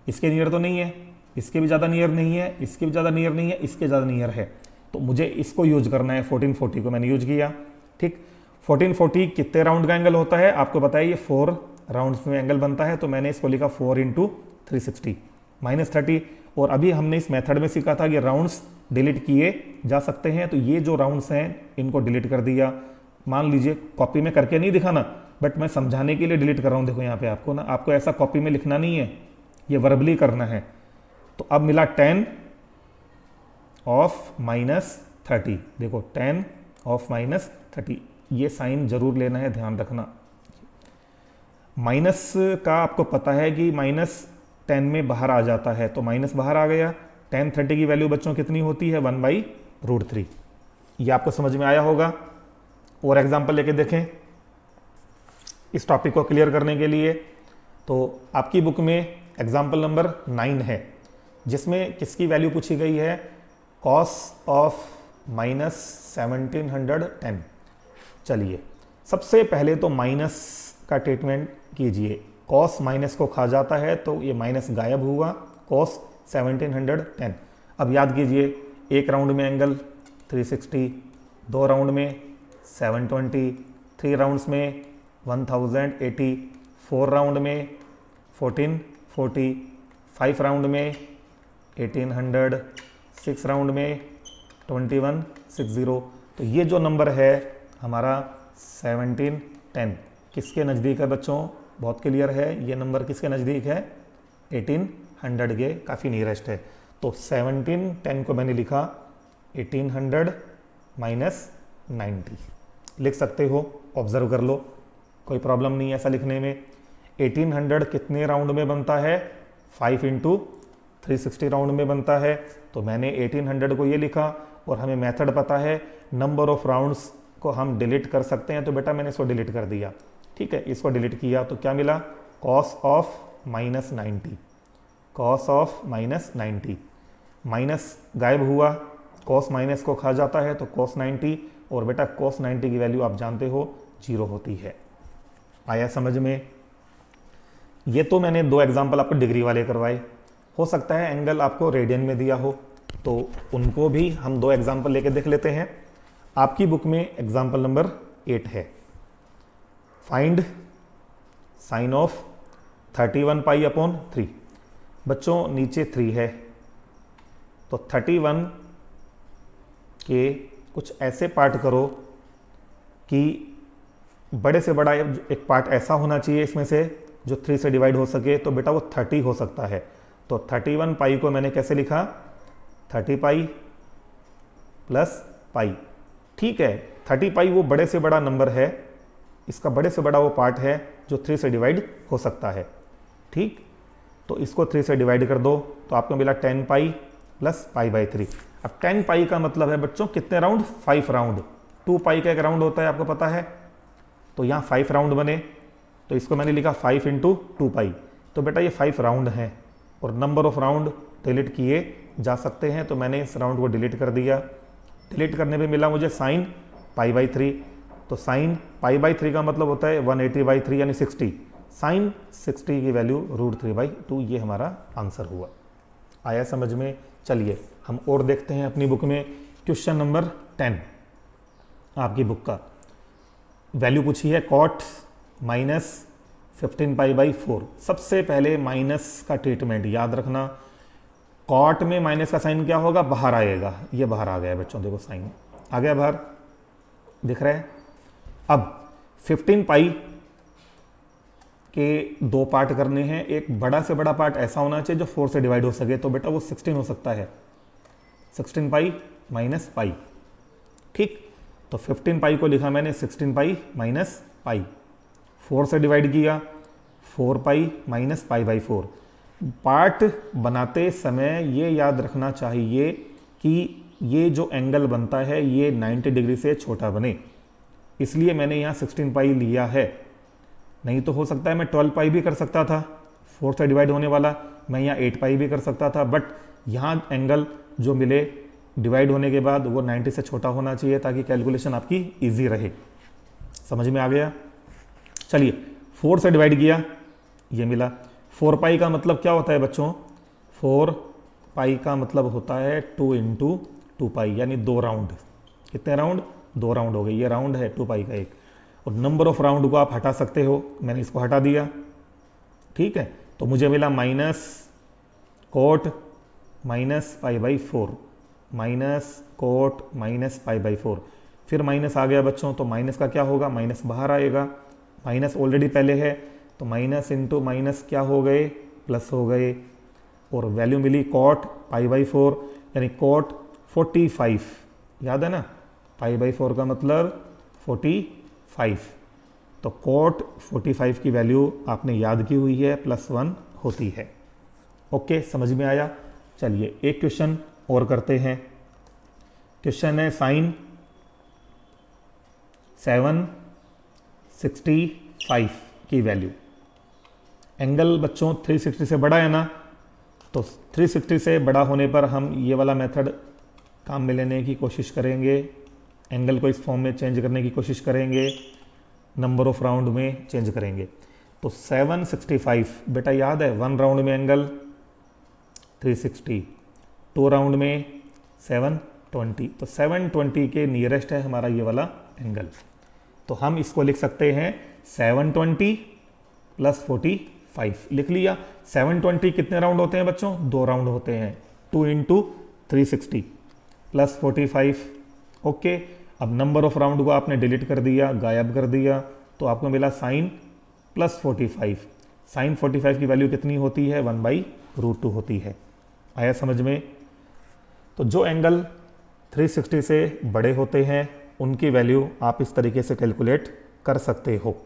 इसके नियर तो नहीं है, इसके भी ज़्यादा नियर नहीं है, इसके भी ज़्यादा नियर नहीं है, इसके ज़्यादा नियर है, तो मुझे इसको यूज करना है। 1440 को मैंने यूज किया। ठीक, 1440 कितने राउंड का एंगल होता है आपको बताइए, 4 राउंड्स में एंगल बनता है, तो मैंने इसको लिखा 4 इंटू 360 -30। और अभी हमने इस मेथड में सीखा था कि राउंड्स डिलीट किए जा सकते हैं, तो ये जो राउंड्स हैं इनको डिलीट कर दिया। मान लीजिए कॉपी में करके नहीं दिखाना, बट मैं समझाने के लिए डिलीट कर रहा हूँ। देखो यहाँ पे आपको ना, आपको ऐसा कॉपी में लिखना नहीं है, ये वर्बली करना है। तो अब मिला 10 ऑफ -30। देखो 10 ऑफ -30, ये साइन जरूर लेना है, ध्यान रखना। माइनस का आपको पता है कि -10 में बाहर आ जाता है, तो माइनस बाहर आ गया। 10 30 की वैल्यू बच्चों कितनी होती है, 1/√3। ये आपको समझ में आया होगा। और एग्जाम्पल लेके देखें इस टॉपिक को क्लियर करने के लिए। तो आपकी बुक में एग्जाम्पल नंबर 9 है, जिसमें किसकी वैल्यू पूछी गई है, कॉस ऑफ -1710। चलिए सबसे पहले तो माइनस का ट्रीटमेंट कीजिए। कॉस माइनस को खा जाता है तो ये माइनस गायब हुआ, कॉस 1710। अब याद कीजिए, एक राउंड में एंगल 360, 2 राउंड में 720, 3 राउंड्स में 1080, 4 राउंड में 1440, 5 राउंड में 1800, 6 राउंड में 2160। तो ये जो नंबर है हमारा 1710 किसके नज़दीक है बच्चों, बहुत क्लियर है, ये नंबर किसके नज़दीक है, 1800 के काफ़ी नियरेस्ट है। तो 1710 को मैंने लिखा 1800 -90 लिख सकते हो, ऑब्जर्व कर लो, कोई प्रॉब्लम नहीं है ऐसा लिखने में। 1800 कितने राउंड में बनता है, 5 इंटू 360 राउंड में बनता है, तो मैंने 1800 को ये लिखा। और हमें मेथड पता है, नंबर ऑफ राउंड्स को हम डिलीट कर सकते हैं, तो बेटा मैंने इसको डिलीट कर दिया। ठीक है, इसको डिलीट किया तो क्या मिला, cos of -90, cos of -90, minus गायब हुआ, कॉस माइनस को खा जाता है तो कॉस 90। और बेटा कॉस 90 की वैल्यू आप जानते हो 0 होती है। आया समझ में। ये तो मैंने 2 एग्जाम्पल आपको डिग्री वाले करवाए, हो सकता है एंगल आपको रेडियन में दिया हो, तो उनको भी हम 2 एग्जाम्पल लेके देख लेते हैं। आपकी बुक में एग्जाम्पल नंबर 8 है, फाइंड साइन ऑफ 31 π/3। बच्चों नीचे 3 है, तो 31 के कुछ ऐसे पार्ट करो कि बड़े से बड़ा एक पार्ट ऐसा होना चाहिए इसमें से जो 3 से डिवाइड हो सके, तो बेटा वो 30 हो सकता है। तो 31 π को मैंने कैसे लिखा, 30 π प्लस पाई। ठीक है, 30 π वो बड़े से बड़ा नंबर है, इसका बड़े से बड़ा वो पार्ट है जो 3 से डिवाइड हो सकता है। ठीक, तो इसको 3 से डिवाइड कर दो तो आपको मिला 10 π प्लस π/3। अब 10 π का मतलब है बच्चों कितने राउंड, 5 राउंड। 2 π का एक राउंड होता है आपको पता है, तो यहाँ 5 राउंड बने, तो इसको मैंने लिखा 5 इंटू 2 π। तो बेटा ये 5 राउंड हैं और नंबर ऑफ राउंड डिलीट किए जा सकते हैं, तो मैंने इस राउंड को डिलीट कर दिया। डिलीट करने पे मिला मुझे साइन π/3। तो साइन π/3 का मतलब होता है 180/3 यानी 60। साइन 60 की वैल्यू √3/2, ये हमारा आंसर हुआ। आया समझ में। चलिए हम और देखते हैं अपनी बुक में। क्वेश्चन नंबर 10 आपकी बुक का, वैल्यू पूछी है कॉट -15 π/4। सबसे पहले माइनस का ट्रीटमेंट याद रखना, कॉट में माइनस का साइन क्या होगा, बाहर आएगा। ये बाहर आ गया बच्चों, देखो साइन आ गया बाहर, दिख रहा है। अब 15 π के 2 पार्ट करने हैं, एक बड़ा से बड़ा पार्ट ऐसा होना चाहिए जो 4 से डिवाइड हो सके, तो बेटा वो 16 हो सकता है, 16 π - π। ठीक, तो 15 π को लिखा मैंने 16 π - π। 4 से डिवाइड किया, 4 π - π/4। पार्ट बनाते समय ये याद रखना चाहिए कि ये जो एंगल बनता है ये 90 डिग्री से छोटा बने, इसलिए मैंने यहाँ 16 π लिया है। नहीं तो हो सकता है मैं 12 π भी कर सकता था, 4 से डिवाइड होने वाला, मैं यहाँ 8 π भी कर सकता था, बट यहाँ एंगल जो मिले डिवाइड होने के बाद वो 90 से छोटा होना चाहिए ताकि कैलकुलेशन आपकी इजी रहे। समझ में आ गया। चलिए 4 से डिवाइड किया, ये मिला, 4 पाई का मतलब क्या होता है बच्चों? 4 पाई का मतलब होता है 2 इंटू 2 पाई, यानी 2 राउंड। कितने राउंड? 2 राउंड हो गए। ये राउंड है 2 पाई का एक। और नंबर ऑफ राउंड को आप हटा सकते हो, मैंने इसको हटा दिया, ठीक है। तो मुझे मिला minus cot minus pi by 4, minus cot minus pi by 4। फिर माइनस आ गया बच्चों, तो माइनस का क्या होगा? माइनस बाहर आएगा, माइनस ऑलरेडी पहले है, तो माइनस इंटू माइनस क्या हो गए? प्लस हो गए। और वैल्यू मिली कॉट पाई बाई 4, यानी कॉट 45। याद है ना, पाई बाई 4 का मतलब 45। तो कॉट 45 की वैल्यू आपने याद की हुई है, +1 होती है। ओके, समझ में आया? चलिए एक क्वेश्चन और करते हैं। क्वेश्चन है साइन 765 की वैल्यू। एंगल बच्चों 360 से बड़ा है ना, तो 360 से बड़ा होने पर हम ये वाला मेथड काम में लेने की कोशिश करेंगे, एंगल को इस फॉर्म में चेंज करने की कोशिश करेंगे, नंबर ऑफ राउंड में चेंज करेंगे। तो 765 बेटा याद है, 1 राउंड में एंगल 360, 2 राउंड में 720, तो 720 के नियरेस्ट है हमारा ये वाला एंगल। तो हम इसको लिख सकते हैं 720 + 45। लिख लिया। 720 कितने राउंड होते हैं बच्चों? 2 राउंड होते हैं, 2 इंटू 360 + 45। ओके, अब नंबर ऑफ राउंड को आपने डिलीट कर दिया, गायब कर दिया, तो आपको मिला साइन + 45। साइन 45 की वैल्यू कितनी होती है? 1/√2 होती है। आया समझ में? तो जो एंगल 360 से बड़े होते हैं उनकी वैल्यू आप इस तरीके से कैलकुलेट कर सकते हो।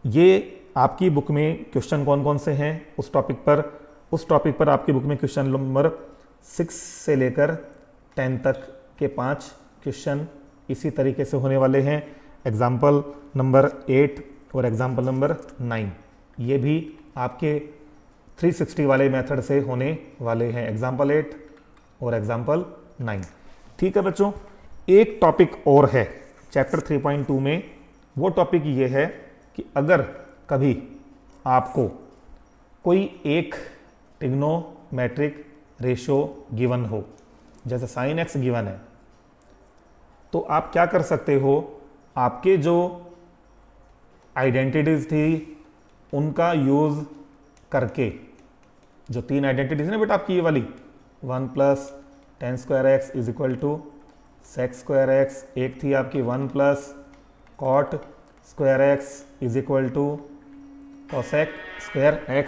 ये आपकी बुक में क्वेश्चन कौन कौन से हैं उस टॉपिक पर आपकी बुक में क्वेश्चन नंबर 6 से लेकर 10 तक के 5 क्वेश्चन इसी तरीके से होने वाले हैं। एग्जाम्पल नंबर 8 और एग्जाम्पल नंबर 9 ये भी आपके 360 वाले मेथड से होने वाले हैं, एग्जाम्पल 8 और एग्जाम्पल 9। ठीक है बच्चों, एक टॉपिक और है चैप्टर 3.2 में। वो टॉपिक ये है कि अगर कभी आपको कोई एक ट्रिग्नोमेट्रिक रेशियो गिवन हो, जैसे sin x गिवन है, तो आप क्या कर सकते हो? आपके जो आइडेंटिटीज थी उनका यूज करके, जो 3 आइडेंटिटीज ना बेटा आपकी ये वाली, 1 + tan² x = sec²x, एक थी आपकी 1 + cot² x = cosec²x,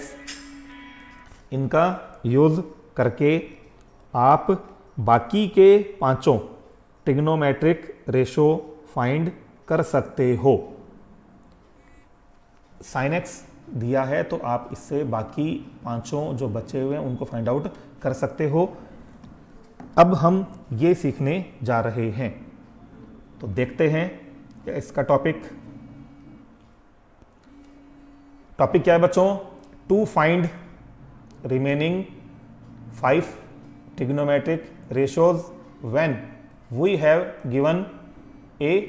इनका यूज करके आप बाकी के 5 ट्रिग्नोमेट्रिक रेशो फाइंड कर सकते हो। sin x दिया है तो आप इससे बाकी 5 जो बचे हुए हैं उनको फाइंड आउट कर सकते हो। अब हम ये सीखने जा रहे हैं, तो देखते हैं इसका टॉपिक क्या है बच्चों? To find remaining 5 trigonometric ratios when we have given a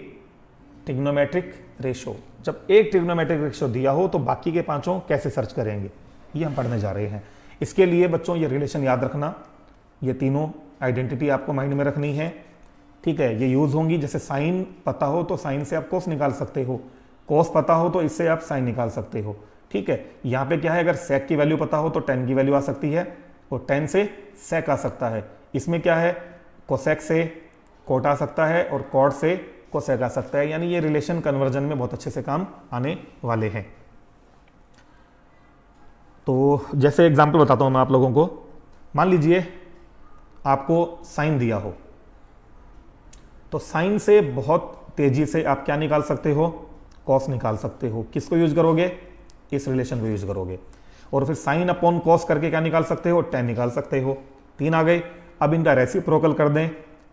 trigonometric ratio. जब एक ट्रिग्नोमेट्रिक रेशियो दिया हो तो बाकी के 5 कैसे सर्च करेंगे, ये हम पढ़ने जा रहे हैं। इसके लिए बच्चों ये रिलेशन याद रखना, ये तीनों आइडेंटिटी आपको माइंड में रखनी है, ठीक है। ये यूज होंगी, जैसे साइन पता हो तो साइन से आप कोस निकाल सकते हो, कोस पता हो तो इससे आप साइन निकाल सकते हो, ठीक है। यहाँ पे क्या है, अगर सेक की वैल्यू पता हो तो टेन की वैल्यू आ सकती है और टेन से सेक आ सकता है। इसमें क्या है, कोसेक से कोट आ सकता है और कॉट से कोसेक आ सकता है, यानी ये रिलेशन कन्वर्जन में बहुत अच्छे से काम आने वाले हैं। तो जैसे एग्जाम्पल बताता हूं मैं आप लोगों को। मान लीजिए आपको साइन दिया हो, तो साइन से बहुत तेजी से आप क्या निकाल सकते हो, कॉस निकाल सकते हो। किसको यूज करोगे, इस रिलेशन को यूज करोगे। और फिर साइन अपॉन कॉस करके क्या निकाल सकते हो, टेन निकाल सकते हो। 3 आ गए। अब इनका रेसिप्रोकल कर दें,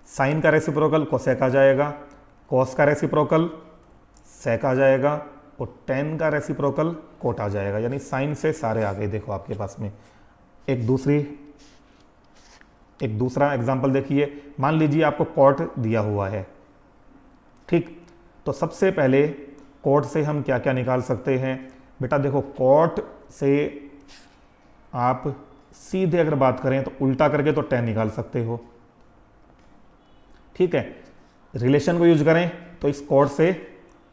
साइन का रेसिप्रोकल कोसेक आ जाएगा, कॉस का रेसिप्रोकल सेक आ जाएगा और टेन का रेसिप्रोकल कोट आ जाएगा, यानी साइन से सारे आ गए। देखो आपके पास में एक दूसरा एग्जाम्पल देखिए। मान लीजिए आपको कॉट दिया हुआ है, ठीक। तो सबसे पहले कॉट से हम क्या क्या निकाल सकते हैं बेटा, देखो कॉट से आप सीधे अगर बात करें तो उल्टा करके तो tan निकाल सकते हो, ठीक है। रिलेशन को यूज करें तो इस कॉड से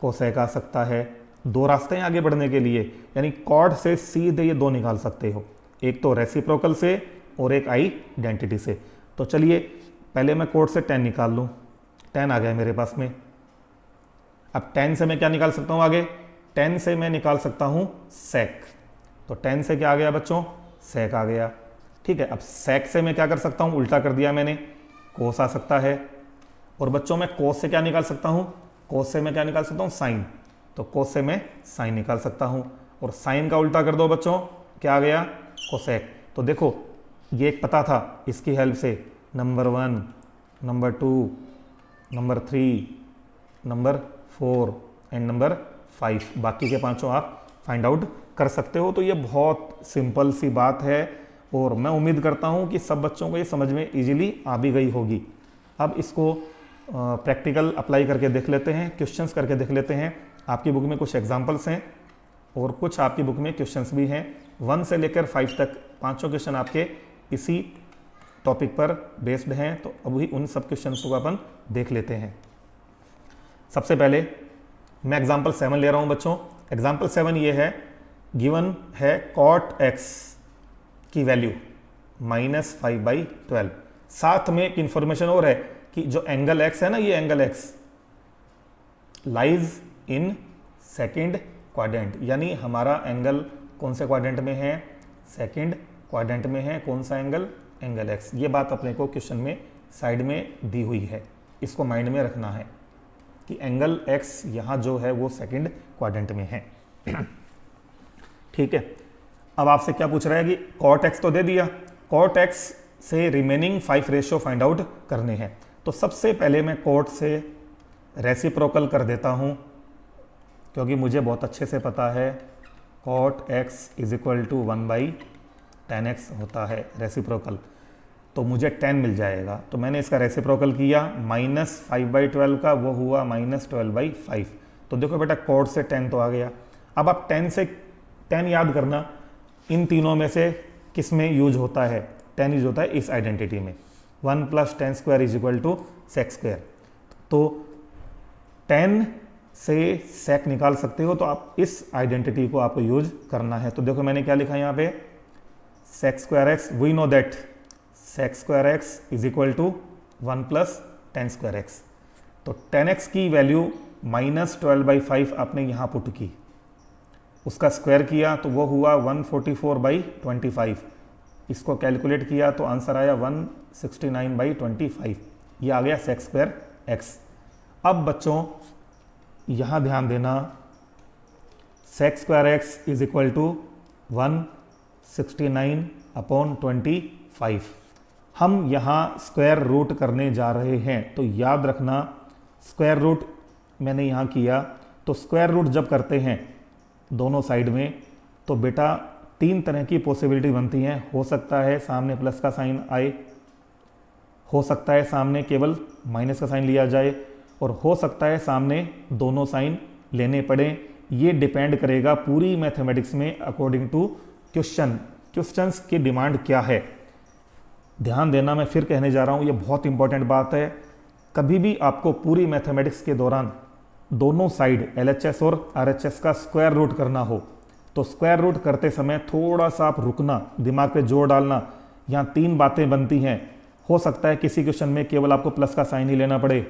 कोसेक आ सकता है। दो रास्ते हैं आगे बढ़ने के लिए, यानी कॉड से सीधे ये दो निकाल सकते हो, एक तो रेसिप्रोकल से और एक आइडेंटिटी से। तो चलिए पहले मैं कॉड से tan निकाल लूँ। tan आ गया मेरे पास में। अब tan से मैं क्या निकाल सकता हूँ आगे? tan से मैं निकाल सकता हूँ sec। तो tan से क्या आ गया बच्चों? sec आ गया, ठीक है। अब sec से मैं क्या कर सकता हूँ? उल्टा कर दिया मैंने, cos आ सकता है। और बच्चों मैं cos से क्या निकाल सकता हूँ? cos से मैं क्या निकाल सकता हूँ? sin। तो cos से मैं sin निकाल सकता हूँ। और sin का उल्टा कर दो बच्चों, क्या आ गया? cosec। तो देखो ये एक पता था, इसकी हेल्प से number 1, number 2, number 3, number 4 and number 5, बाकी के पांचों आप फाइंड आउट कर सकते हो। तो ये बहुत सिंपल सी बात है और मैं उम्मीद करता हूँ कि सब बच्चों को ये समझ में इजीली आ भी गई होगी। अब इसको प्रैक्टिकल अप्लाई करके देख लेते हैं, क्वेश्चंस करके देख लेते हैं। आपकी बुक में कुछ एग्जांपल्स हैं और कुछ आपकी बुक में क्वेश्चंस भी हैं। 1 से लेकर 5 तक पांचों क्वेश्चन आपके इसी टॉपिक पर बेस्ड हैं। तो अभी उन सब क्वेश्चंस को अपन देख लेते हैं। सबसे पहले मैं एग्जाम्पल 7 ले रहा हूं बच्चों। एग्जाम्पल 7 ये है, गिवन है cot x की वैल्यू -5/12। साथ में एक इंफॉर्मेशन और है कि जो एंगल x है ना, ये angle x lies in second quadrant, यानी हमारा एंगल कौन से क्वाड्रेंट में है? सेकेंड क्वाड्रेंट में है। कौन सा एंगल? Angle x। ये बात अपने को क्वेश्चन में साइड में दी हुई है, इसको माइंड में रखना है कि एंगल x यहाँ जो है वो सेकेंड क्वाड्रेंट में है, ठीक है। अब आपसे क्या पूछ रहा है कि cot x तो दे दिया, cot x से रिमेनिंग 5 रेशियो फाइंड आउट करने हैं। तो सबसे पहले मैं cot से रेसिप्रोकल कर देता हूँ, क्योंकि मुझे बहुत अच्छे से पता है cot x is equal to 1/tan x होता है रेसिप्रोकल। तो मुझे 10 मिल जाएगा। तो मैंने इसका रेसिप्रोकल किया, -5/12 का वो हुआ -12/5। तो देखो बेटा cot से 10 तो आ गया। अब आप 10 से 10 याद करना, इन तीनों में से किस में यूज होता है? 10 यूज होता है इस आइडेंटिटी में, 1 + 10² इज इक्वल टू sec²। तो 10 से sec निकाल सकते हो, तो आप इस आइडेंटिटी को आपको यूज करना है। तो देखो मैंने क्या लिखा यहाँ पे, sec²x, we know that sec²x is equal to 1 + 10²x। तो 10x की वैल्यू -12/5 आपने यहाँ पुट की, उसका स्क्वायर किया तो वो हुआ 144/25। इसको कैलकुलेट किया तो आंसर आया 169/25। ये आ गया sec²x। अब बच्चों यहाँ ध्यान देना, sec²x इज इक्वल टू 169/25। हम यहाँ स्क्वायर रूट करने जा रहे हैं, तो याद रखना स्क्वायर रूट मैंने यहाँ किया। तो स्क्वायर रूट जब करते हैं दोनों साइड में, तो बेटा 3 तरह की पॉसिबिलिटी बनती हैं। हो सकता है सामने प्लस का साइन आए, हो सकता है सामने केवल माइनस का साइन लिया जाए, और हो सकता है सामने दोनों साइन लेने पड़े। ये डिपेंड करेगा पूरी मैथमेटिक्स में अकॉर्डिंग टू क्वेश्चंस की डिमांड क्या है। ध्यान देना, मैं फिर कहने जा रहा हूँ, ये बहुत इंपॉर्टेंट बात है। कभी भी आपको पूरी मैथमेटिक्स के दौरान दोनों साइड LHS और RHS का स्क्वायर रूट करना हो, तो स्क्वायर रूट करते समय थोड़ा सा आप रुकना, दिमाग पे जोर डालना। यहाँ 3 बातें बनती हैं। हो सकता है किसी क्वेश्चन में केवल आपको प्लस का साइन ही लेना पड़े,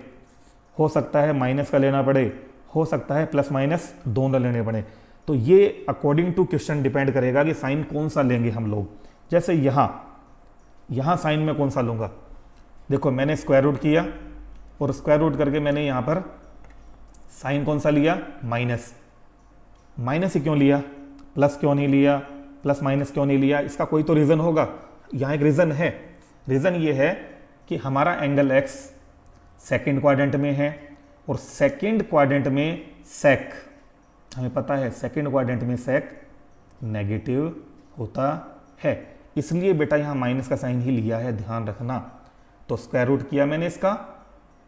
हो सकता है माइनस का लेना पड़े, हो सकता है प्लस माइनस दोनों लेने पड़े। तो ये अकॉर्डिंग टू क्वेश्चन डिपेंड करेगा कि साइन कौन सा लेंगे हम लोग। जैसे यहाँ साइन में कौन सा लूँगा? देखो मैंने स्क्वायर रूट किया और स्क्वायर रूट करके मैंने यहाँ पर साइन कौन सा लिया? माइनस। माइनस ही क्यों लिया? प्लस क्यों नहीं लिया? प्लस माइनस क्यों नहीं लिया? इसका कोई तो रीज़न होगा। यहाँ एक रीज़न है। रीज़न ये है कि हमारा एंगल x सेकेंड क्वाड्रेंट में है, और सेकेंड क्वाड्रेंट में सेक, हमें पता है सेकेंड क्वाड्रेंट में सेक नेगेटिव होता है, इसलिए बेटा यहाँ माइनस का साइन ही लिया है, ध्यान रखना। तो स्क्वायर रूट किया मैंने इसका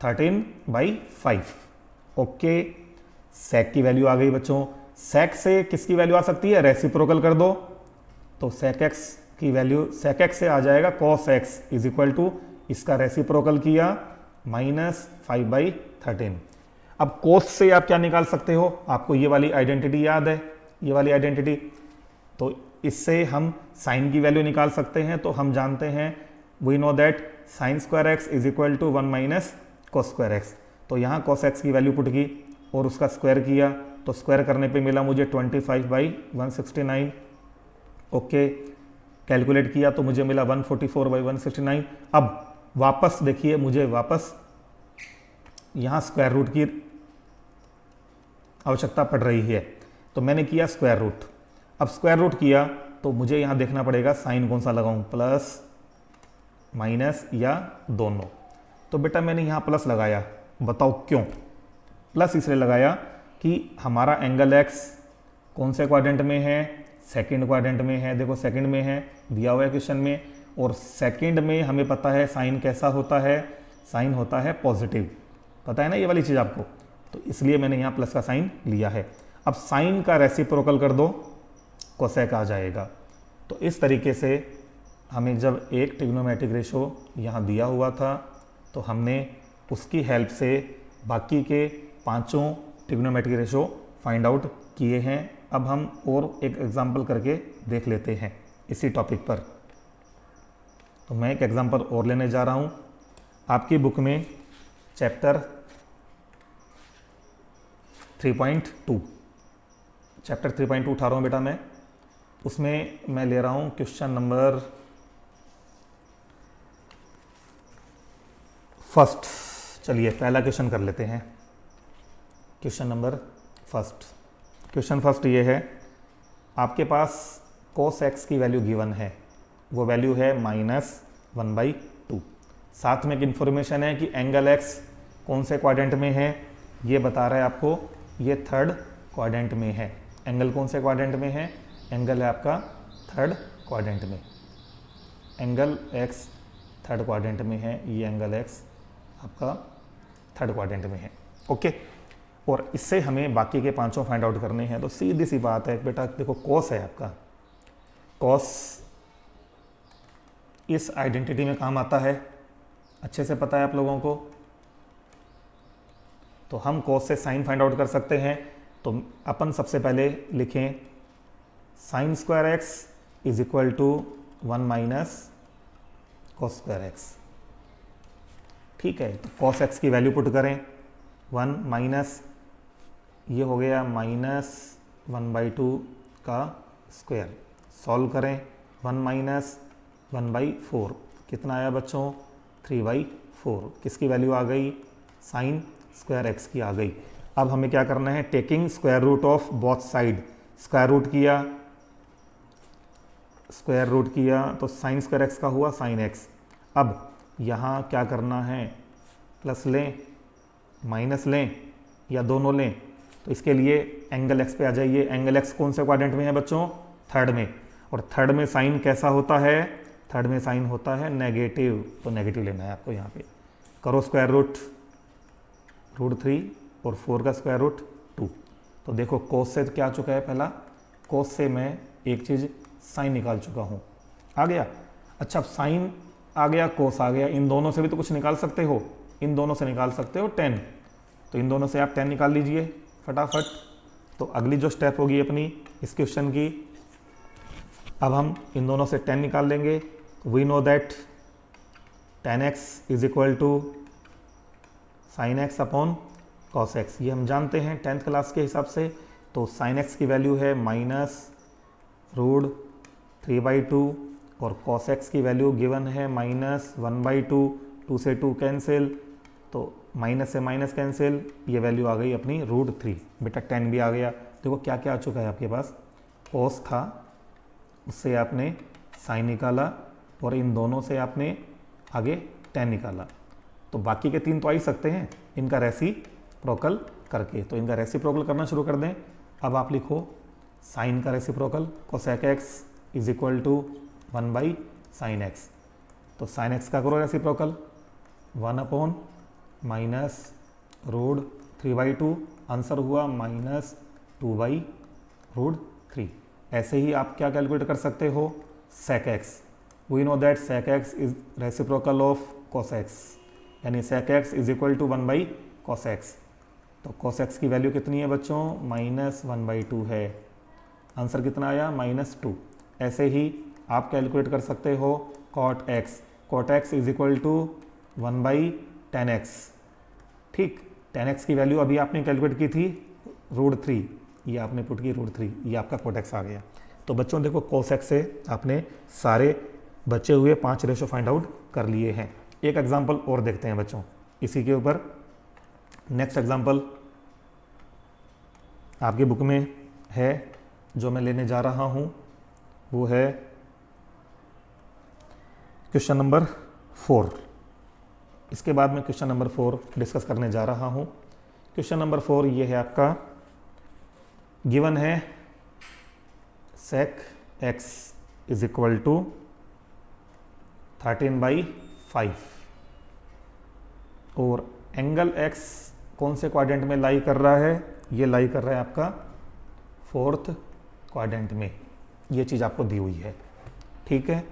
13/5। ओके, सेक की वैल्यू आ गई बच्चों। सेक से किसकी वैल्यू आ सकती है? रेसिप्रोकल कर दो तो sec x की वैल्यू sec x से आ जाएगा cos x is equal to, इसका रेसिप्रोकल किया -5/13। अब cos से आप क्या निकाल सकते हो, आपको ये वाली आइडेंटिटी याद है, ये वाली आइडेंटिटी, तो इससे हम साइन की वैल्यू निकाल सकते हैं। तो हम जानते हैं, we know that sine square x is equal to 1 minus cos square x. तो यहाँ cos x की वैल्यू पुट की और उसका स्क्वायर किया, तो स्क्वायर करने पे मिला मुझे 25/169। ओके, कैलकुलेट किया तो मुझे मिला 144/169। अब वापस देखिए, मुझे वापस यहाँ स्क्वायर रूट की आवश्यकता पड़ रही है, तो मैंने किया स्क्वायर रूट। अब स्क्वायर रूट किया तो मुझे यहाँ देखना पड़ेगा साइन कौन सा लगाऊं, प्लस माइनस या दोनों। तो बेटा मैंने यहाँ प्लस लगाया, बताओ क्यों? प्लस इसलिए लगाया कि हमारा एंगल एक्स कौन से क्वाड्रेंट में है, सेकंड क्वाड्रेंट में है। देखो सेकंड में है, दिया हुआ है क्वेश्चन में, और सेकंड में हमें पता है साइन कैसा होता है, साइन होता है पॉजिटिव, पता है ना ये वाली चीज़ आपको। तो इसलिए मैंने यहाँ प्लस का साइन लिया है। अब साइन का रेसिप्रोकल कर दो, कोसेक आ जाएगा। तो इस तरीके से हमें जब एक ट्रिग्नोमेट्रिक रेशो यहाँ दिया हुआ था, तो हमने उसकी हेल्प से बाकी के पांचों ट्रिग्नोमेट्रिक रेशो फाइंड आउट किए हैं। अब हम और एक एग्जांपल करके देख लेते हैं इसी टॉपिक पर। तो मैं एक एग्जांपल और लेने जा रहा हूँ। आपकी बुक में चैप्टर 3.2 उठा रहा हूँ बेटा मैं, उसमें मैं ले रहा हूँ क्वेश्चन नंबर फर्स्ट। चलिए पहला क्वेश्चन कर लेते हैं, question number first. Question first ये है, आपके पास cos x की वैल्यू गिवन है, वो वैल्यू है -1/2। साथ में एक इन्फॉर्मेशन है कि एंगल x कौन से क्वाड्रेंट में है, ये बता रहा है आपको, ये थर्ड क्वाड्रेंट में है। एंगल कौन से क्वाड्रेंट में है, एंगल है आपका थर्ड क्वाड्रेंट में। एंगल x थर्ड क्वाड्रेंट में है, ये एंगल x आपका थर्ड क्वाड्रेंट में है। ओके, और इससे हमें बाकी के पांचों फाइंड आउट करने हैं। तो सीधी सी बात है बेटा, देखो cos है आपका, cos इस आइडेंटिटी में काम आता है, अच्छे से पता है आप लोगों को। तो हम cos से साइन फाइंड आउट कर सकते हैं। तो अपन सबसे पहले लिखें sine square x is equal to 1 minus cos square x. ठीक है, तो cos x की वैल्यू पुट करें, 1 माइनस, ये हो गया -1/2 का स्क्वायर। सॉल्व करें, 1 माइनस 1/4 कितना आया बच्चों, 3/4। किसकी वैल्यू आ गई, साइन स्क्वायर एक्स की आ गई। अब हमें क्या करना है, taking square root of both side. Square root किया तो साइन स्क्वायर एक्स का हुआ साइन एक्स। अब यहाँ क्या करना है, प्लस लें, माइनस लें या दोनों लें। तो इसके लिए एंगल एक्स पे आ जाइए। एंगल एक्स कौन से क्वाड्रेंट में है बच्चों, थर्ड में। और थर्ड में साइन कैसा होता है, थर्ड में साइन होता है नेगेटिव, तो नेगेटिव लेना है आपको। यहाँ पे करो स्क्वायर रूट, √3 और 4 का स्क्वायर रूट 2। तो देखो कोस से क्या आ चुका है, पहला कोस से मैं एक चीज़ साइन निकाल चुका हूँ, आ गया। अच्छा, साइन आ गया, कोस आ गया, इन दोनों से भी तो कुछ निकाल सकते हो, इन दोनों से निकाल सकते हो 10। तो इन दोनों से आप 10 निकाल लीजिए फटाफट। तो अगली जो स्टेप होगी अपनी इस क्वेश्चन की, अब हम इन दोनों से 10 निकाल लेंगे। We know that tan x is equal to sine x upon cos x, ये हम जानते हैं 10th क्लास के हिसाब से। तो साइन एक्स की वैल्यू है -√3/2 और cos x की वैल्यू गिवन है -1/2। 2 से 2 कैंसिल, तो माइनस से माइनस कैंसिल, ये वैल्यू आ गई अपनी √3। बेटा 10 भी आ गया। देखो क्या क्या आ चुका है आपके पास, cos था, उससे आपने साइन निकाला, और इन दोनों से आपने आगे 10 निकाला। तो बाकी के 3 तो आ ही सकते हैं इनका रेसिप्रोकल करके। तो इनका रेसिप्रोकल करना शुरू कर दें। अब आप लिखो साइन का reciprocal, cosec x is equal to 1/sin x। तो साइन एक्स का करो रेसिप्रोकल, 1 -√3/2, आंसर हुआ -2/√3। ऐसे ही आप क्या कैलकुलेट कर सकते हो, sec x, we know that sec x is reciprocal of cos x, यानी sec x is equal to 1 cos x। तो cos x की वैल्यू कितनी है बच्चों, -1/2 है। आंसर कितना आया, -2। ऐसे ही आप कैलकुलेट कर सकते हो cot x, cot x is equal to 1/tan x। ठीक, tan x की वैल्यू अभी आपने कैलकुलेट की थी √3, ये आपने पुट की √3, ये आपका cot x आ गया। तो बच्चों देखो cos x से आपने सारे बचे हुए 5 रेशो फाइंड आउट कर लिए हैं। एक एग्जांपल और देखते हैं बच्चों इसी के ऊपर। नेक्स्ट एग्जांपल आपकी बुक में है, जो मैं लेने जा रहा हूं वो है क्वेश्चन नंबर 4। इसके बाद मैं क्वेश्चन नंबर 4 डिस्कस करने जा रहा हूं। क्वेश्चन नंबर 4 ये है आपका, गिवन है sec x is equal to 13/5 और एंगल x कौन से क्वाड्रेंट में लाई कर रहा है, ये लाई कर रहा है आपका 4th क्वाड्रेंट में। ये चीज़ आपको दी हुई है, ठीक है।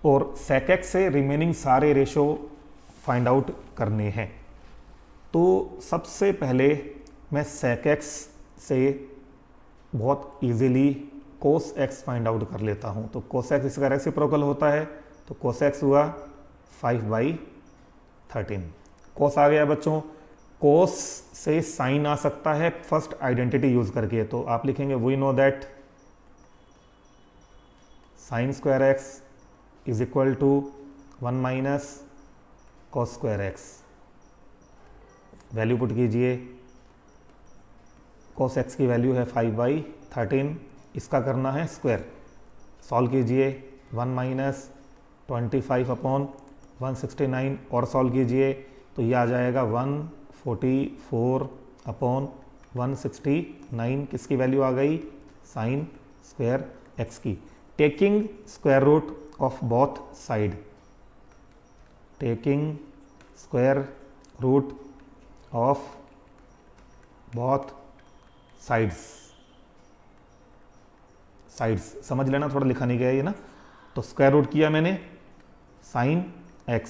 और sec x से रिमेनिंग सारे रेशो फाइंड आउट करने हैं। तो सबसे पहले मैं sec x से बहुत easily cos x find out कर लेता हूं। तो cos x इसका रेसिप्रोकल होता है, तो cos x हुआ 5/13। cos आ गया बच्चों, cos से साइन आ सकता है फर्स्ट आइडेंटिटी यूज करके, तो आप लिखेंगे we know that sine square x is equal to 1 - cos square x। Value put कीजिए, cos x की वैल्यू है 5/13, इसका करना है स्क्वायर। सॉल्व कीजिए, 1 - 25/169 और सॉल्व कीजिए तो ये आ जाएगा 144/169। किसकी वैल्यू आ गई, साइन स्क्वायर x की। Taking square root of both side, taking square root of both sides, समझ लेना, थोड़ा लिखा नहीं गया ये ना। तो स्क्वायर रूट किया मैंने साइन x।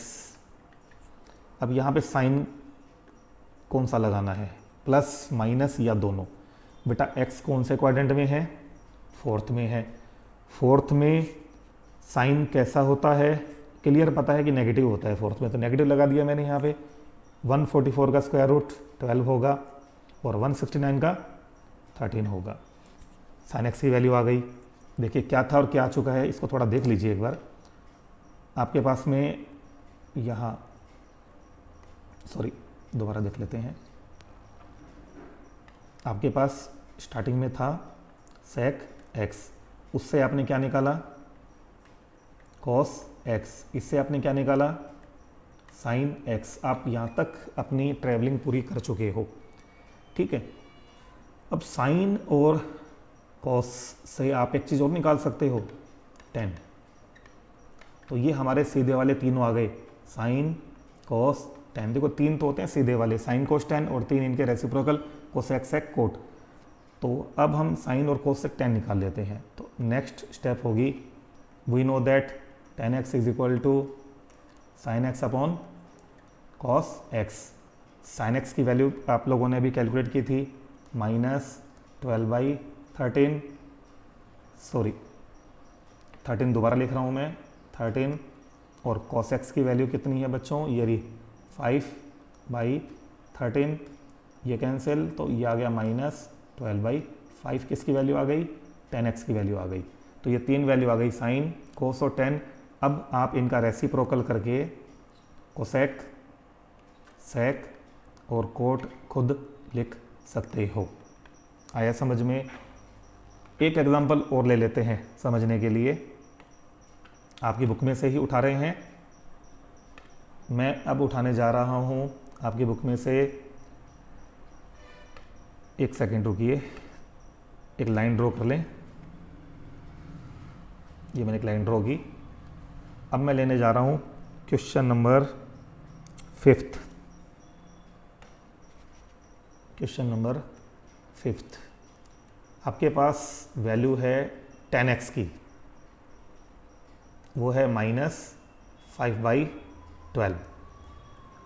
अब यहाँ पे साइन कौन सा लगाना है, प्लस माइनस या दोनों। बेटा x कौन से क्वाड्रेंट में है, 4th में है। 4th में साइन कैसा होता है, क्लियर पता है कि नेगेटिव होता है 4th में, तो नेगेटिव लगा दिया मैंने यहाँ पे। 144 का स्क्वायर रूट 12 होगा और 169 का 13 होगा। साइन एक्स की वैल्यू आ गई। देखिए क्या था और क्या आ चुका है, इसको थोड़ा देख लीजिए एक बार। आपके पास में यहाँ, सॉरी दोबारा देख लेते हैं। आपके पास स्टार्टिंग में था sec x, उससे आपने क्या निकाला cos x, इससे आपने क्या निकाला sin x। आप यहाँ तक अपनी ट्रैवलिंग पूरी कर चुके हो, ठीक है। अब साइन और cos से आप एक चीज़ और निकाल सकते हो, tan। तो ये हमारे सीधे वाले तीनों आ गए, साइन cos tan। देखो तीन तो होते हैं सीधे वाले, साइन cos tan, और तीन इनके रेसिप्रोकल cosec sec cot। तो अब हम साइन और cos sec tan निकाल लेते हैं। तो नेक्स्ट स्टेप होगी, we know that tan x is equal to sine x upon cos x। Sine x की वैल्यू आप लोगों ने अभी कैलकुलेट की थी, -12/13, सॉरी 13 दोबारा लिख रहा हूँ मैं, 13। और cos x की वैल्यू कितनी है बच्चों, ये रही 5/13, ये कैंसिल, तो ये आ गया -12/5। किसकी वैल्यू आ गई, tan x की वैल्यू आ गई। तो ये तीन वैल्यू आ गई, साइन cos और tan। अब आप इनका रेसिप्रोकल करके cosec sec और cot खुद लिख सकते हो। आया समझ में। एक एग्जांपल और ले लेते हैं समझने के लिए, आपकी बुक में से ही उठा रहे हैं। मैं अब उठाने जा रहा हूं आपकी बुक में से, एक सेकेंड रुकिए, एक लाइन ड्रॉ कर लें। ये मैंने एक लाइन ड्रॉ की। अब मैं लेने जा रहा हूं question number 5th, question number 5th। आपके पास वैल्यू है 10x की, वो है -5/12,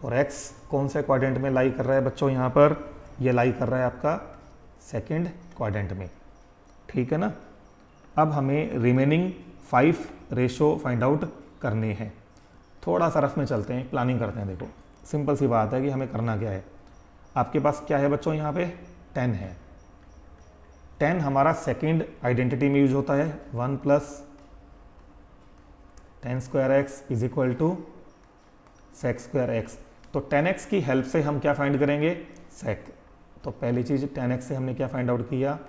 और x कौन से क्वाड्रेंट में लाई कर रहा है बच्चों? यहाँ पर ये लाई कर रहा है आपका सेकंड क्वाड्रेंट में, ठीक है ना। अब हमें रिमेनिंग 5 रेशो फाइंड आउट करने हैं। थोड़ा सा रफ में चलते हैं, प्लानिंग करते हैं। देखो सिंपल सी बात है कि हमें करना क्या है। आपके पास क्या है बच्चों? यहाँ पे 10 है। 10 हमारा सेकंड आइडेंटिटी में यूज होता है, 1 + 10^2x = sec²x। तो 10x की हेल्प से हम क्या फाइंड करेंगे? सेक। तो पहली चीज़ 10x से हमने क्या फाइंड आउट किया?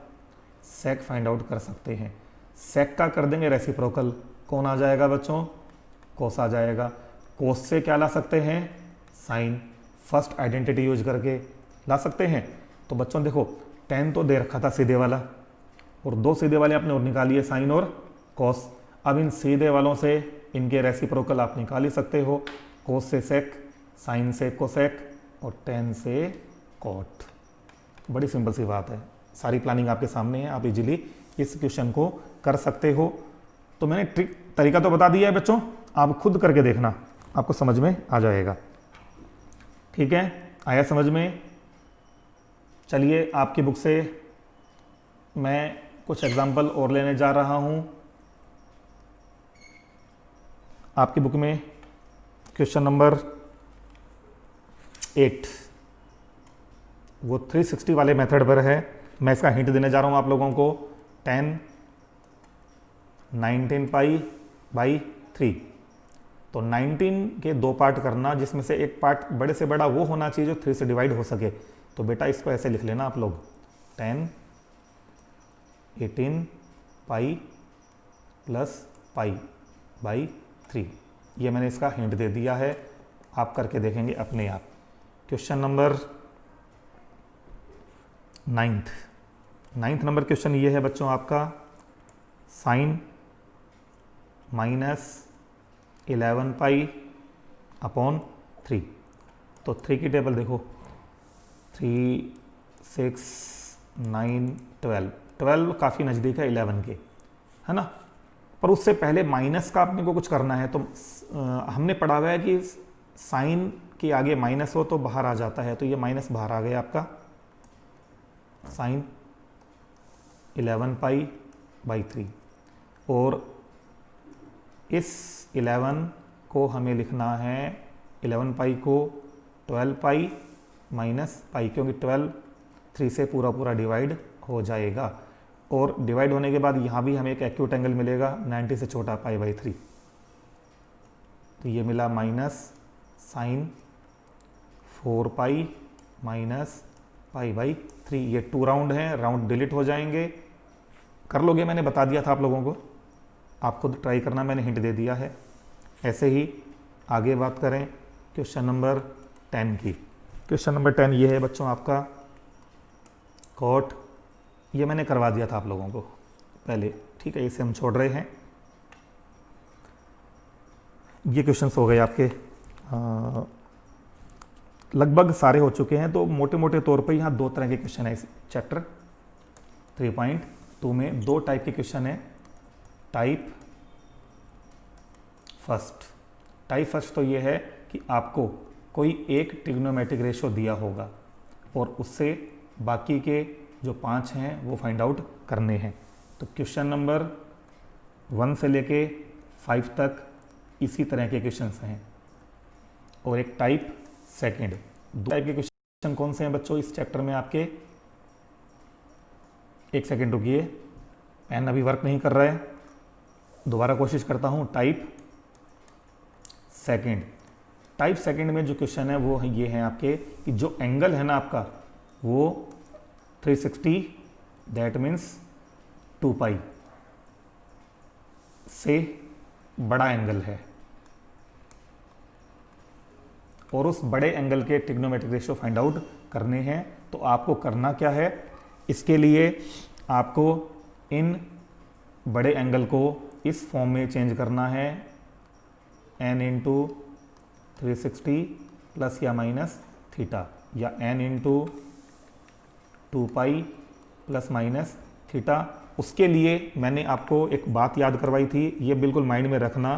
सेक फाइंड आउट कर सकते हैं। सेक का कर देंगे रेसिप्रोकल, कौन आ जाएगा बच्चों? कोस आ जाएगा। कोस से क्या ला सकते हैं? साइन। फर्स्ट आइडेंटिटी यूज करके ला सकते हैं। तो बच्चों देखो 10 तो दे रखा था सीधे वाला, और 2 सीधे वाले आपने और निकाली है, साइन और कॉस। अब इन सीधे वालों से इनके रेसिप्रोकल आप निकाल ही सकते हो। कोस से सेक, साइन से कोसेक, और 10 से कॉट। बड़ी सिंपल सी बात है, सारी प्लानिंग आपके सामने है, आप इजीली इस क्वेश्चन को कर सकते हो। तो मैंने तरीका तो बता दिया है बच्चों, आप खुद करके देखना, आपको समझ में आ जाएगा। ठीक है, आया समझ में? चलिए आपकी बुक से मैं कुछ एग्जाम्पल और लेने जा रहा हूं। आपकी बुक में क्वेश्चन नंबर 8 वो 360 वाले मेथड पर है। मैं इसका हिंट देने जा रहा हूं आप लोगों को। 10 19π/3। तो 19 के 2 पार्ट करना, जिसमें से एक पार्ट बड़े से बड़ा वो होना चाहिए जो 3 से डिवाइड हो सके। तो बेटा इसको ऐसे लिख लेना आप लोग, 10 18π + π/3। ये मैंने इसका हिंट दे दिया है, आप करके देखेंगे अपने आप। Question number 9th number question ये है बच्चों आपका, साइन -11π/3। तो 3 की टेबल देखो, 3 6 9 12। 12 काफ़ी नज़दीक है 11 के, है ना। पर उससे पहले माइनस का अपने को कुछ करना है। तो हमने पढ़ा हुआ है कि साइन के आगे माइनस हो तो बाहर आ जाता है। तो ये माइनस बाहर आ गया आपका, साइन 11π/3। और इस 11 को हमें लिखना है, 11π को 12π - π, क्योंकि 12 3 से पूरा डिवाइड हो जाएगा। और डिवाइड होने के बाद यहाँ भी हमें एक एक्यूट एंगल मिलेगा 90 से छोटा π/3। तो ये मिला -sin 4π - π/3। ये 2 राउंड हैं, राउंड डिलीट हो जाएंगे। कर लोगे, मैंने बता दिया था आप लोगों को, आप खुद ट्राई करना, मैंने हिंट दे दिया है। ऐसे ही आगे बात करें क्वेश्चन नंबर 10 की। क्वेश्चन नंबर 10 ये है बच्चों आपका, कॉट। ये मैंने करवा दिया था आप लोगों को पहले, ठीक है, इसे हम छोड़ रहे हैं। ये क्वेश्चंस हो गए आपके, लगभग सारे हो चुके हैं। तो मोटे मोटे तौर पे यहाँ 2 तरह के क्वेश्चन है इस चैप्टर 3.2 में। 2 टाइप के क्वेश्चन है। टाइप फर्स्ट तो ये है कि आपको कोई एक ट्रिग्नोमेट्रिक रेशो दिया होगा और उससे बाकी के जो 5 हैं वो फाइंड आउट करने हैं। तो क्वेश्चन नंबर 1 से लेके 5 तक इसी तरह के क्वेश्चंस हैं। और एक टाइप सेकंड। 2 टाइप के क्वेश्चन कौन से हैं बच्चों इस चैप्टर में आपके? एक सेकंड रुकिए, पेन अभी वर्क नहीं कर रहा है, दोबारा कोशिश करता हूं। टाइप सेकंड में जो क्वेश्चन है वो ये है आपके कि जो एंगल है ना आपका वो 360, दैट मीन्स 2π से बड़ा एंगल है, और उस बड़े एंगल के ट्रिग्नोमेट्रिक रेशियो फाइंड आउट करने हैं। तो आपको करना क्या है? इसके लिए आपको इन बड़े एंगल को इस फॉर्म में चेंज करना है, n × 360 प्लस या माइनस थीटा, या n × 2π प्लस माइनस थीटा। उसके लिए मैंने आपको एक बात याद करवाई थी, ये बिल्कुल माइंड में रखना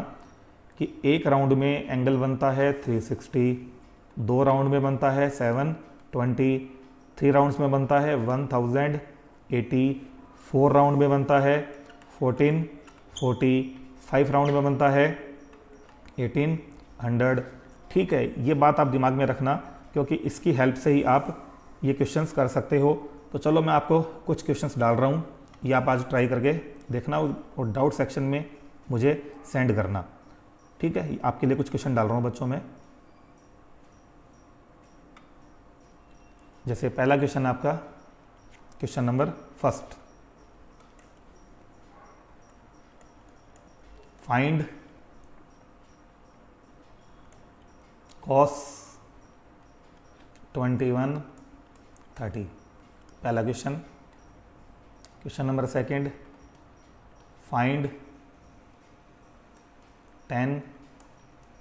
कि एक राउंड में एंगल बनता है 360, 2 राउंड में बनता है 720, 3 राउंड्स में बनता है 1080, 4 राउंड में बनता है 1440, 5 राउंड में बनता है 1800। ठीक है, ये बात आप दिमाग में रखना, क्योंकि इसकी हेल्प से ही आप ये क्वेश्चंस कर सकते हो। तो चलो मैं आपको कुछ क्वेश्चंस डाल रहा हूँ, ये आप आज ट्राई करके देखना और डाउट सेक्शन में मुझे सेंड करना। ठीक है, आपके लिए कुछ क्वेश्चन डाल रहा हूँ बच्चों में। जैसे पहला क्वेश्चन आपका question number first, find cos 2130। पहला question. Question number second, find 10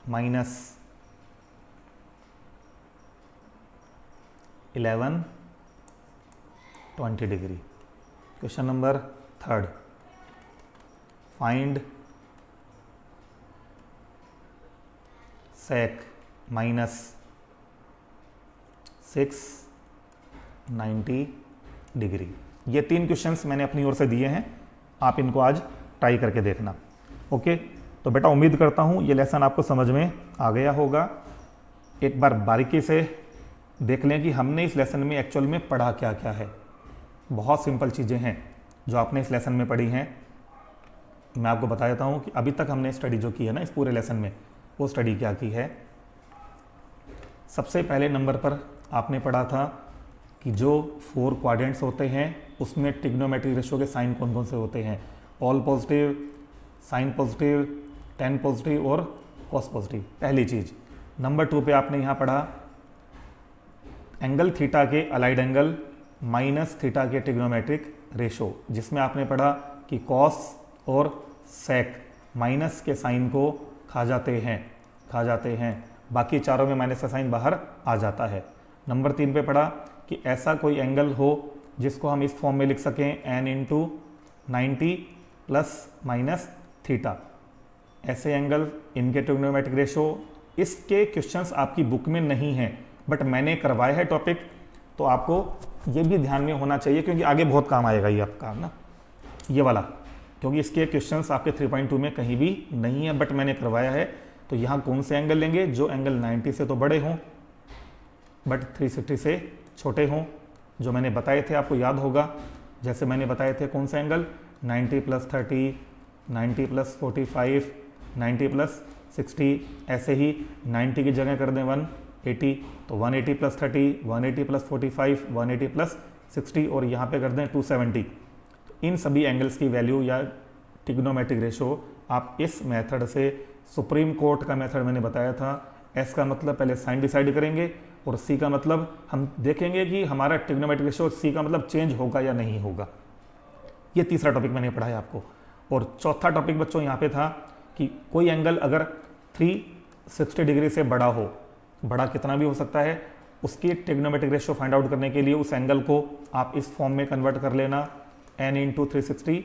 minus 11 20 degree. Question number third, find sec minus 690 degree. ये 3 क्वेश्चंस मैंने अपनी ओर से दिए हैं, आप इनको आज ट्राई करके देखना। ओके, तो बेटा उम्मीद करता हूँ ये लेसन आपको समझ में आ गया होगा। एक बार बारीकी से देख लें कि हमने इस लेसन में एक्चुअल में पढ़ा क्या क्या है। बहुत सिंपल चीज़ें हैं जो आपने इस लेसन में पढ़ी हैं। मैं आपको बता देता हूँ कि अभी तक हमने स्टडी जो की है ना इस पूरे लेसन में, वो स्टडी क्या की है। सबसे पहले नंबर पर आपने पढ़ा था कि जो 4 क्वाड्रेंट्स होते हैं उसमें ट्रिग्नोमेट्रिक रेशियो के साइन कौन कौन से होते हैं। All positive, sine positive, tan positive और कॉस पॉजिटिव, पहली चीज़। नंबर 2 पे आपने यहाँ पढ़ा एंगल थीटा के अलाइड एंगल माइनस थीटा के ट्रिग्नोमेट्रिक रेशो, जिसमें आपने पढ़ा कि कॉस और सेक माइनस के साइन को खा जाते हैं, बाकी चारों में माइनस का साइन बाहर आ जाता है। नंबर 3 पे पढ़ा कि ऐसा कोई एंगल हो जिसको हम इस फॉर्म में लिख सकें n into 90 plus minus theta. ऐसे एंगल, इनके ट्रिग्नोमेट्रिक रेशो, इसके क्वेश्चंस आपकी बुक में नहीं हैं, बट मैंने करवाया है टॉपिक, तो आपको ये भी ध्यान में होना चाहिए क्योंकि आगे बहुत काम आएगा ये आपका ना, ये वाला, क्योंकि इसके क्वेश्चंस आपके 3.2 में कहीं भी नहीं है, बट मैंने करवाया है। तो यहाँ कौन से एंगल लेंगे, जो एंगल 90 से तो बड़े हों बट 360 से छोटे हों, जो मैंने बताए थे आपको याद होगा। जैसे मैंने बताए थे कौन सा एंगल, 90 प्लस 30, 90 प्लस 45, 90 प्लस 60, ऐसे ही 90 की जगह कर दें 180, तो 180 प्लस 30, 180 प्लस 45, 180 प्लस 60 और यहाँ पे कर दें 270। इन सभी एंगल्स की वैल्यू या ट्रिग्नोमेट्रिक रेशो आप इस मेथड से, सुप्रीम कोर्ट का मेथड मैंने बताया था, एस का मतलब पहले साइन डिसाइड करेंगे और सी का मतलब हम देखेंगे कि हमारा ट्रिग्नोमेट्रिक रेशो सी का मतलब चेंज होगा या नहीं होगा। ये तीसरा टॉपिक मैंने पढ़ाया आपको। और चौथा टॉपिक बच्चों यहाँ पे था कि कोई एंगल अगर 360 डिग्री से बड़ा हो, बड़ा कितना भी हो सकता है, उसकी ट्रिग्नोमेट्रिक रेशो फाइंड आउट करने के लिए उस एंगल को आप इस फॉर्म में कन्वर्ट कर लेना, n into 360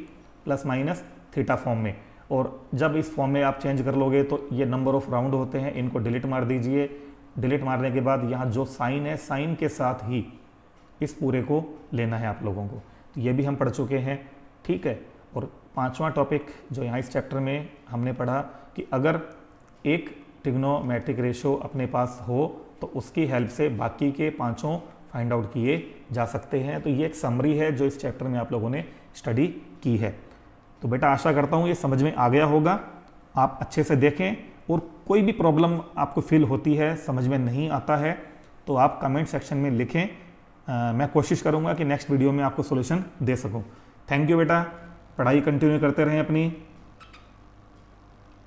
plus minus theta form में। और जब इस फॉर्म में आप चेंज कर लोगे तो ये नंबर ऑफ राउंड होते हैं, इनको डिलीट मार दीजिए। डिलीट मारने के बाद यहाँ जो साइन है, साइन के साथ ही इस पूरे को लेना है आप लोगों को। तो ये भी हम पढ़ चुके हैं, ठीक है। और पांचवा टॉपिक जो यहाँ इस चैप्टर में हमने पढ़ा कि अगर एक ट्रिग्नोमेट्रिक रेशो अपने पास हो तो उसकी हेल्प से बाकी के पांचों फाइंड आउट किए जा सकते हैं। तो ये एक समरी है जो इस चैप्टर में आप लोगों ने स्टडी की है। तो बेटा आशा करता हूँ ये समझ में आ गया होगा, आप अच्छे से देखें। और कोई भी प्रॉब्लम आपको फील होती है, समझ में नहीं आता है, तो आप कमेंट सेक्शन में लिखें। मैं कोशिश करूँगा कि नेक्स्ट वीडियो में आपको सॉल्यूशन दे सकूँ। थैंक यू बेटा, पढ़ाई कंटिन्यू करते रहें अपनी।